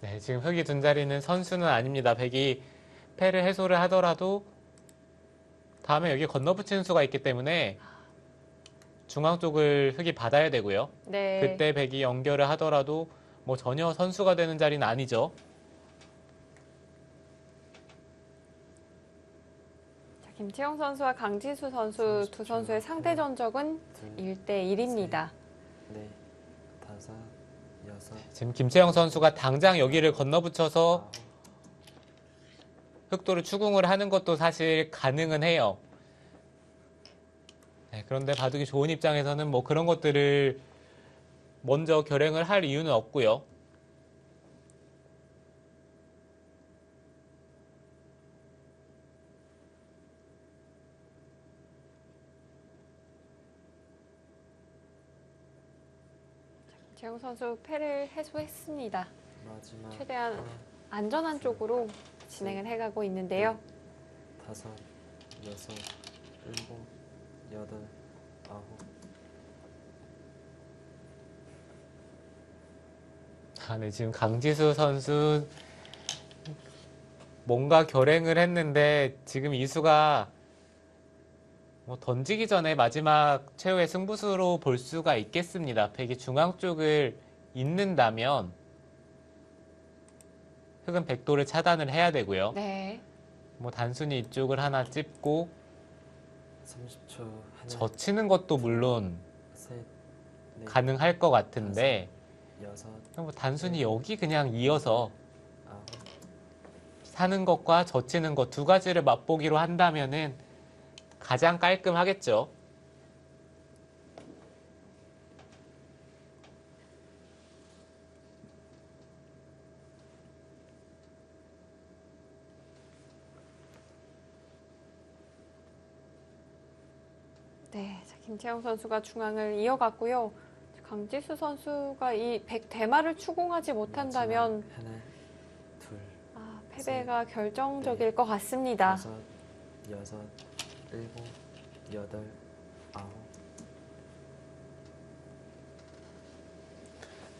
네, 지금 흑이 둔 자리는 선수는 아닙니다. 백이 패를 해소를 하더라도 다음에 여기 건너붙이는 수가 있기 때문에 중앙 쪽을 흑이 받아야 되고요. 네. 그때 백이 연결을 하더라도 뭐 전혀 선수가 되는 자리는 아니죠. 자, 김채영 선수와 강지수 선수 두 선수의 상대 전적은 1대1입니다. 넷, 다섯, 여섯, 지금 김채영 선수가 당장 여기를 건너붙여서 아홉. 흑도를 추궁을 하는 것도 사실 가능은 해요. 네, 그런데 바둑이 좋은 입장에서는 뭐 그런 것들을 먼저 결행을 할 이유는 없고요. 김채영 선수 패를 해소했습니다. 마지막 최대한 하나, 안전한 쪽으로 진행을 해가고 있는데요. 다섯, 여섯, 일곱, 여덟, 아홉. 네, 지금 강지수 선수 뭔가 결행을 했는데 지금 이수가 뭐 던지기 전에 마지막 최후의 승부수로 볼 수가 있겠습니다. 백이 중앙 쪽을 잇는다면 흑은 백도를 차단을 해야 되고요. 네. 뭐 단순히 이쪽을 하나 찝고 30초. 하나, 젖히는 것도 물론 셋, 넷, 가능할 것 같은데 여섯, 뭐 단순히 여기 그냥 이어서 아홉. 사는 것과 젖히는 것 두 가지를 맛보기로 한다면은 가장 깔끔하겠죠. 네. 자, 김채영 선수가 중앙을 이어갔고요. 강지수 선수가 이 100대마를 추궁하지 못한다면 하나, 둘, 패배가 결정적일 것 같습니다. 다섯, 여섯, 일곱, 여덟, 아홉.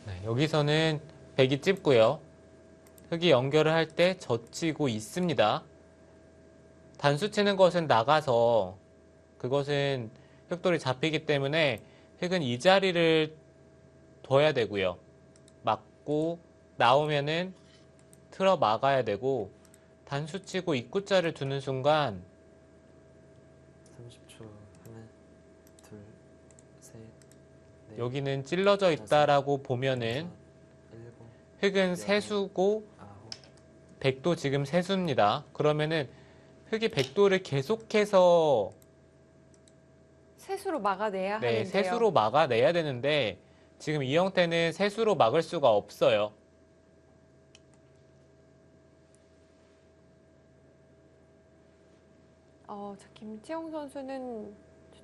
네, 여기서는 백이 찝고요. 흑이 연결을 할 때 젖히고 있습니다. 단수 치는 것은 나가서 그것은 흑돌이 잡히기 때문에 흑은 이 자리를 둬야 되고요. 막고 나오면은 틀어 막아야 되고 단수 치고 입구자를 두는 순간 30초. 하나, 둘, 셋, 넷, 여기는 찔러져 있다라고 보면은 여섯, 일곱, 흑은 세수고 아홉. 백도 지금 세수입니다. 그러면은 흑이 백도를 계속해서 세수로 막아내야 네, 하는데요. 세수로 막아내야 되는데 지금 이 형태는 세수로 막을 수가 없어요. 김지영 선수는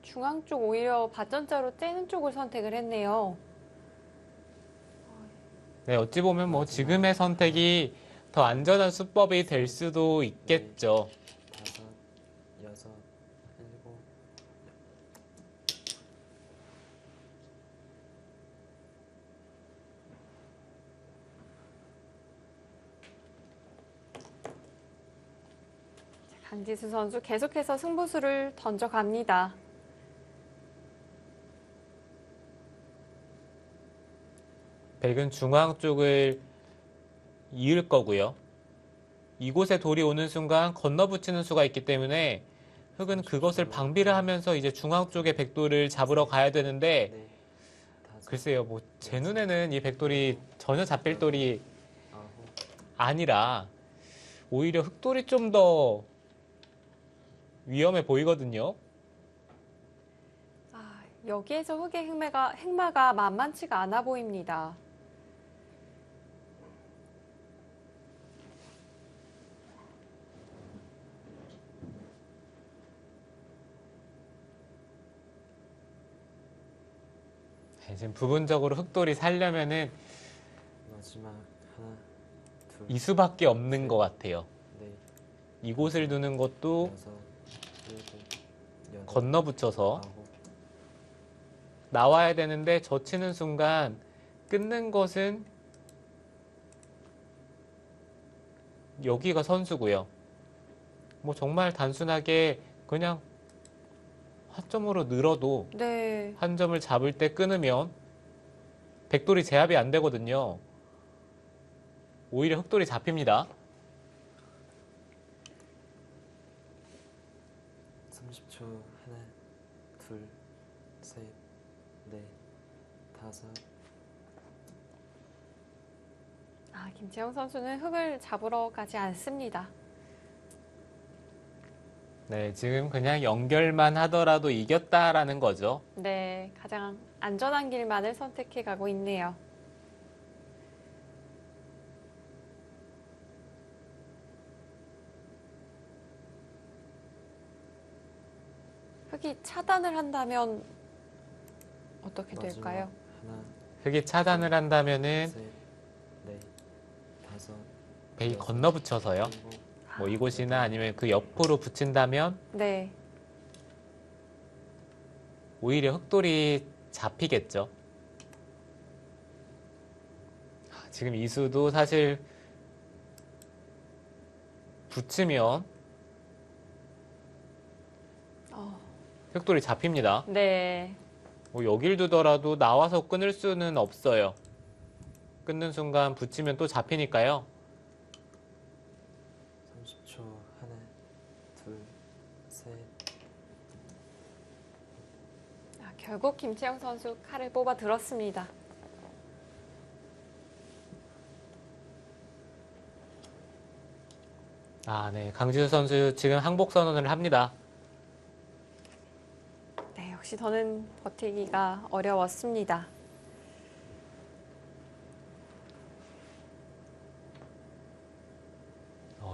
중앙 쪽 오히려 받전자로 째는 쪽을 선택을 했네요. 네, 어찌 보면 뭐 지금의 선택이 더 안전한 수법이 될 수도 있겠죠. 다섯, 여섯, 일곱. 강지수 선수 계속해서 승부수를 던져갑니다. 백은 중앙 쪽을 이을 거고요. 이곳에 돌이 오는 순간 건너붙이는 수가 있기 때문에 흑은 그것을 방비를 하면서 이제 중앙 쪽의 백돌을 잡으러 가야 되는데 넷, 다섯, 글쎄요, 뭐 제 눈에는 이 백돌이 전혀 잡힐 돌이 아홉. 아니라 오히려 흑돌이 좀 더 위험해 보이거든요. 여기에서 흑의 행마가 만만치가 않아 보입니다. 네, 지금 부분적으로 흑돌이 살려면은 마지막 하나, 둘, 이 수밖에 없는 것 같아요. 넷, 이곳을 두는 것도 여섯, 일곱, 여덟, 건너붙여서 아홉. 나와야 되는데 젖히는 순간 끊는 것은 여기가 선수고요. 뭐 정말 단순하게 그냥 한 점으로 늘어도 네. 한 점을 잡을 때 끊으면 백돌이 제압이 안 되거든요. 오히려 흑돌이 잡힙니다. 30초. 하나, 둘, 셋, 넷, 다섯. 김지영 선수는 흑을 잡으러 가지 않습니다. 네, 지금 그냥 연결만 하더라도 이겼다라는 거죠. 네, 가장 안전한 길만을 선택해 가고 있네요. 흑이 차단을 한다면 어떻게 될까요? 하나, 흑이 차단을 한다면은 셋, 넷, 다섯, 백이 여섯, 건너붙여서요. 일곱. 뭐 이곳이나 아니면 그 옆으로 붙인다면 네. 오히려 흑돌이 잡히겠죠. 지금 이수도 사실 붙이면 흑돌이 잡힙니다. 네. 뭐 여길 두더라도 나와서 끊을 수는 없어요. 끊는 순간 붙이면 또 잡히니까요. 30초. 하나, 둘, 셋. 결국 김지영 선수 칼을 뽑아 들었습니다. 네. 강지수 선수 지금 항복 선언을 합니다. 네, 역시 더는 버티기가 어려웠습니다.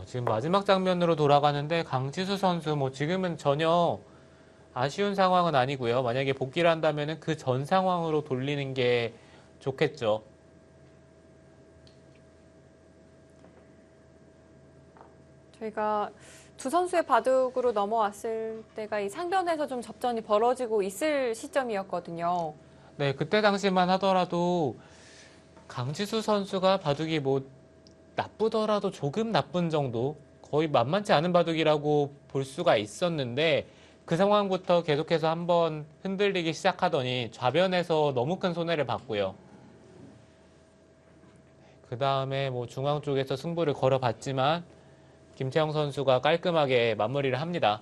지금 마지막 장면으로 돌아가는데 강지수 선수 뭐 지금은 전혀 아쉬운 상황은 아니고요. 만약에 복귀를 한다면 그 전 상황으로 돌리는 게 좋겠죠. 저희가 두 선수의 바둑으로 넘어왔을 때가 이 상변에서 좀 접전이 벌어지고 있을 시점이었거든요. 네, 그때 당시만 하더라도 강지수 선수가 바둑이 뭐 나쁘더라도 조금 나쁜 정도, 거의 만만치 않은 바둑이라고 볼 수가 있었는데 그 상황부터 계속해서 한번 흔들리기 시작하더니 좌변에서 너무 큰 손해를 봤고요. 그 다음에 뭐 중앙 쪽에서 승부를 걸어봤지만 김채영 선수가 깔끔하게 마무리를 합니다.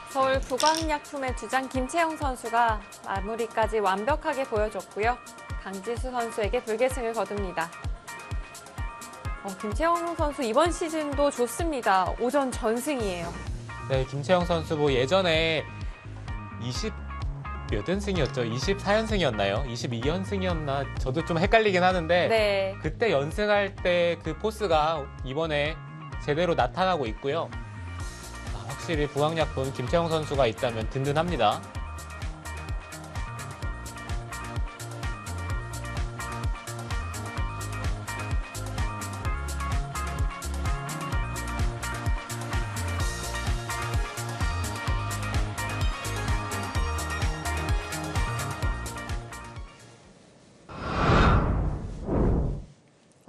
서울 부광약품의 주장 김채영 선수가 마무리까지 완벽하게 보여줬고요. 강지수 선수에게 불계승을 거둡니다. 김채영 선수 이번 시즌도 좋습니다. 오전 전승이에요. 네, 김채영 선수 뭐 예전에 몇 연승이었죠? 24연승이었나요? 22연승이었나? 저도 좀 헷갈리긴 하는데 네. 그때 연승할 때 그 포스가 이번에 제대로 나타나고 있고요. 확실히 부광약품 김채영 선수가 있다면 든든합니다.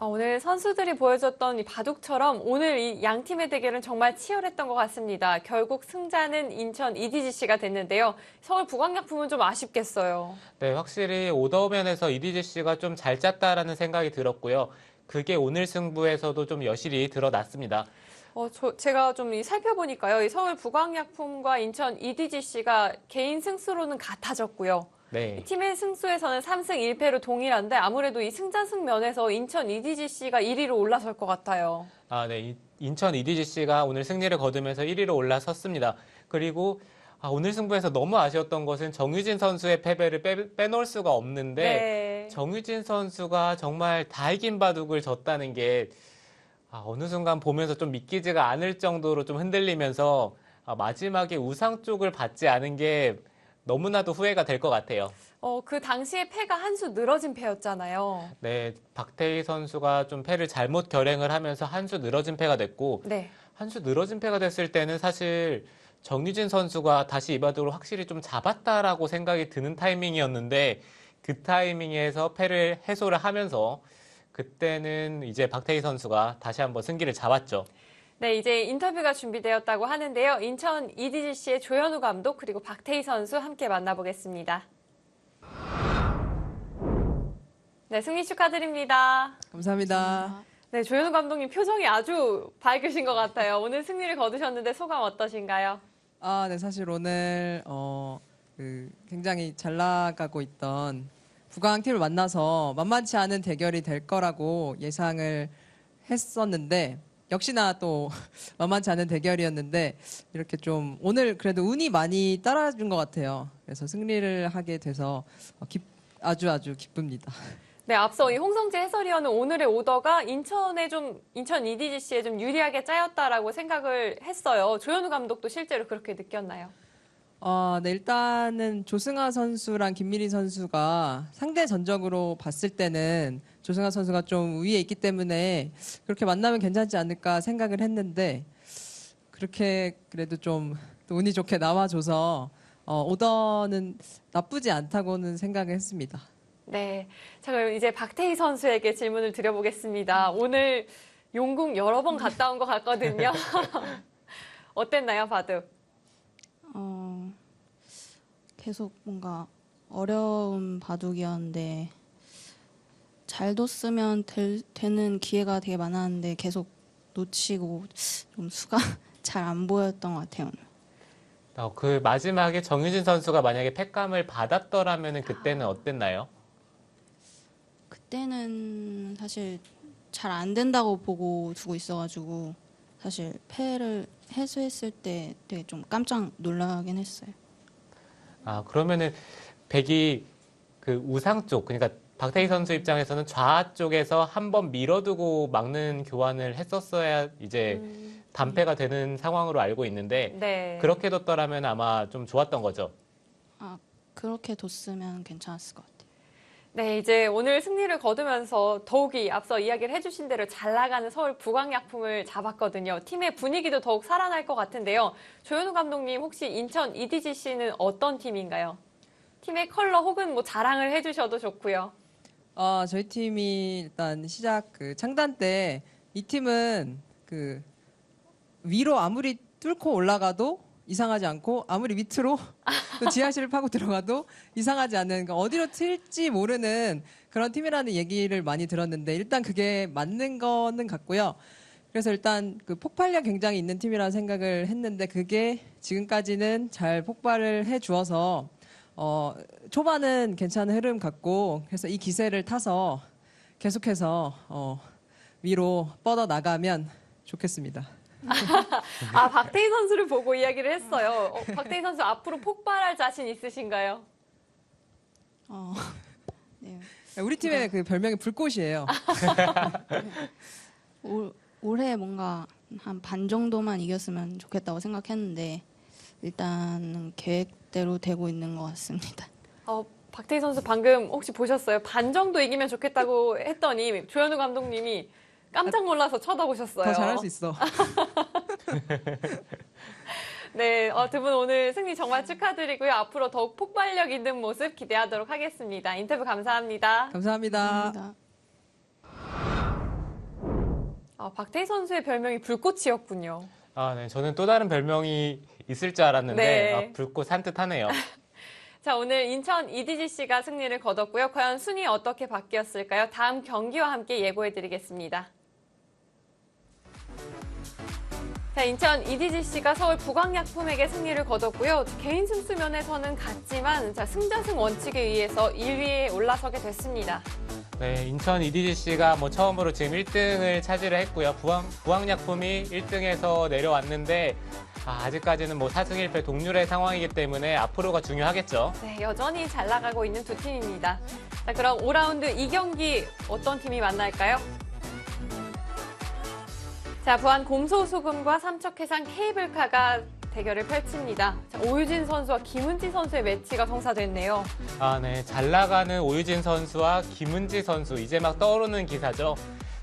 오늘 선수들이 보여줬던 이 바둑처럼 오늘 이 양 팀의 대결은 정말 치열했던 것 같습니다. 결국 승자는 인천 EDGC가 됐는데요. 서울 부광약품은 좀 아쉽겠어요. 네, 확실히 오더면에서 EDGC가 좀 잘 짰다라는 생각이 들었고요. 그게 오늘 승부에서도 좀 여실히 드러났습니다. 제가 좀 살펴보니까요. 이 서울 부광약품과 인천 EDGC가 개인 승수로는 같아졌고요. 네. 팀의 승수에서는 3승 1패로 동일한데 아무래도 이 승자승 면에서 인천 EDGC가 1위로 올라설 것 같아요. 네. 인천 EDGC가 오늘 승리를 거두면서 1위로 올라섰습니다. 그리고 오늘 승부에서 너무 아쉬웠던 것은 정유진 선수의 패배를 빼놓을 수가 없는데 네. 정유진 선수가 정말 다 이긴 바둑을 졌다는 게 어느 순간 보면서 좀 믿기지가 않을 정도로 좀 흔들리면서 마지막에 우상 쪽을 받지 않은 게 너무나도 후회가 될 것 같아요. 그 당시에 패가 한 수 늘어진 패였잖아요. 네, 박태희 선수가 좀 패를 잘못 결행을 하면서 한 수 늘어진 패가 됐고 네. 한 수 늘어진 패가 됐을 때는 사실 정유진 선수가 다시 이 바둑을 확실히 좀 잡았다라고 생각이 드는 타이밍이었는데 그 타이밍에서 패를 해소를 하면서 그때는 이제 박태희 선수가 다시 한번 승기를 잡았죠. 네, 이제 인터뷰가 준비되었다고 하는데요. 인천 EDGC의 조현우 감독 그리고 박태희 선수 함께 만나보겠습니다. 네, 승리 축하드립니다. 감사합니다. 네, 조현우 감독님 표정이 아주 밝으신 것 같아요. 오늘 승리를 거두셨는데 소감 어떠신가요? 네, 사실 오늘 굉장히 잘 나가고 있던 부광팀을 만나서 만만치 않은 대결이 될 거라고 예상을 했었는데 역시나 또 만만치 않은 대결이었는데 이렇게 좀 오늘 그래도 운이 많이 따라준 것 같아요. 그래서 승리를 하게 돼서 아주 기쁩니다. 네, 앞서 이 홍성재 해설위원은 오늘의 오더가 인천 EDGC에 좀 유리하게 짜였다라고 생각을 했어요. 조현우 감독도 실제로 그렇게 느꼈나요? 네, 일단은 조승아 선수랑 김민희 선수가 상대 전적으로 봤을 때는 조승아 선수가 좀 위에 있기 때문에 그렇게 만나면 괜찮지 않을까 생각을 했는데 그렇게 그래도 좀 또 운이 좋게 나와줘서 오더는 나쁘지 않다고는 생각을 했습니다. 네. 자, 그럼 이제 박태희 선수에게 질문을 드려보겠습니다. 오늘 용궁 여러 번 갔다 온 것 같거든요. 어땠나요, 바둑? 계속 뭔가 어려운 바둑이었는데 잘 뒀으면 되는 기회가 되게 많았는데 계속 놓치고 좀 수가 잘 안 보였던 것 같아요. 오늘. 그 마지막에 정유진 선수가 만약에 패감을 받았더라면 그때는 어땠나요? 그때는 사실 잘 안 된다고 보고 두고 있어가지고 사실 패를 해소했을 때 되게 좀 깜짝 놀라긴 했어요. 그러면은 백이 그 우상 쪽, 그러니까 박태희 선수 입장에서는 좌 쪽에서 한번 밀어두고 막는 교환을 했었어야 이제 단패가 되는 상황으로 알고 있는데 네. 그렇게 뒀더라면 아마 좀 좋았던 거죠. 그렇게 뒀으면 괜찮았을 것 같아요. 네, 이제 오늘 승리를 거두면서 더욱이 앞서 이야기를 해주신 대로 잘 나가는 서울 부광약품을 잡았거든요. 팀의 분위기도 더욱 살아날 것 같은데요. 조현우 감독님, 혹시 인천 EDGC는 어떤 팀인가요? 팀의 컬러 혹은 뭐 자랑을 해주셔도 좋고요. 저희 팀이 일단 시작 창단 때 이 팀은 위로 아무리 뚫고 올라가도 이상하지 않고 아무리 밑으로 또 지하실을 파고 들어가도 이상하지 않은 그러니까 어디로 튈지 모르는 그런 팀이라는 얘기를 많이 들었는데 일단 그게 맞는 거는 같고요. 그래서 일단 폭발력 굉장히 있는 팀이라는 생각을 했는데 그게 지금까지는 잘 폭발을 해 주어서 초반은 괜찮은 흐름 같고 그래서 이 기세를 타서 계속해서 위로 뻗어 나가면 좋겠습니다. 박태희 선수를 보고 이야기를 했어요. 박태희 선수 앞으로 폭발할 자신 있으신가요? 네. 우리 팀의 그 별명이 불꽃이에요. 올해 뭔가 한 반 정도만 이겼으면 좋겠다고 생각했는데 일단 계획대로 되고 있는 것 같습니다. 박태희 선수 방금 혹시 보셨어요? 반 정도 이기면 좋겠다고 했더니 조현우 감독님이 깜짝 놀라서 쳐다보셨어요. 더 잘할 수 있어. 네, 두 분 오늘 승리 정말 축하드리고요. 앞으로 더욱 폭발력 있는 모습 기대하도록 하겠습니다. 인터뷰 감사합니다. 감사합니다. 감사합니다. 박태희 선수의 별명이 불꽃이었군요. 네. 저는 또 다른 별명이 있을 줄 알았는데 네. 불꽃 산뜻하네요. 자, 오늘 인천 EDGC가 승리를 거뒀고요. 과연 순위 어떻게 바뀌었을까요? 다음 경기와 함께 예고해드리겠습니다. 자, 인천 EDGC가 서울 부광약품에게 승리를 거뒀고요. 개인 승수 면에서는 같지만 승자승 원칙에 의해서 1위에 올라서게 됐습니다. 네, 인천 EDGC가 처음으로 지금 1등을 차지를 했고요. 부항약품이 1등에서 내려왔는데 아직까지는 4승 1패 동률의 상황이기 때문에 앞으로가 중요하겠죠. 네, 여전히 잘 나가고 있는 두 팀입니다. 자, 그럼 5라운드 2경기 어떤 팀이 만날까요? 자, 부안 곰소소금과 삼척해상 케이블카가 대결을 펼칩니다. 자, 오유진 선수와 김은지 선수의 매치가 성사됐네요. 네. 잘 나가는 오유진 선수와 김은지 선수, 이제 막 떠오르는 기사죠.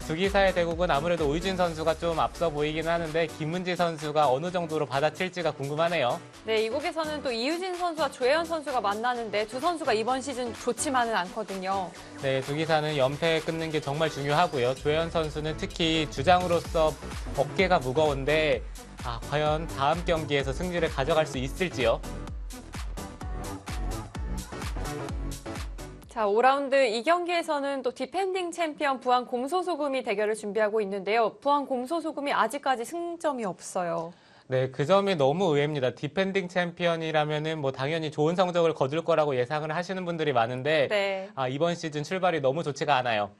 두 기사의 대국은 아무래도 오유진 선수가 좀 앞서 보이긴 하는데 김은지 선수가 어느 정도로 받아칠지가 궁금하네요. 네, 이곳에서는 또 이유진 선수와 조혜연 선수가 만나는데 두 선수가 이번 시즌 좋지만은 않거든요. 네, 두 기사는 연패 끊는 게 정말 중요하고요. 조혜연 선수는 특히 주장으로서 어깨가 무거운데 과연 다음 경기에서 승리를 가져갈 수 있을지요? 자, 5라운드 2경기에서는 또 디펜딩 챔피언 부안 곰소소금이 대결을 준비하고 있는데요. 부안 곰소소금이 아직까지 승점이 없어요. 네, 그 점이 너무 의외입니다. 디펜딩 챔피언이라면은 당연히 좋은 성적을 거둘 거라고 예상을 하시는 분들이 많은데 네. 이번 시즌 출발이 너무 좋지가 않아요.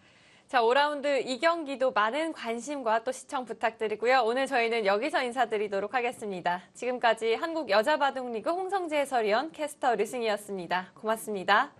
자, 5라운드 2경기도 많은 관심과 또 시청 부탁드리고요. 오늘 저희는 여기서 인사드리도록 하겠습니다. 지금까지 한국 여자바둑리그 홍성재 해설위원, 캐스터 류승희였습니다. 고맙습니다.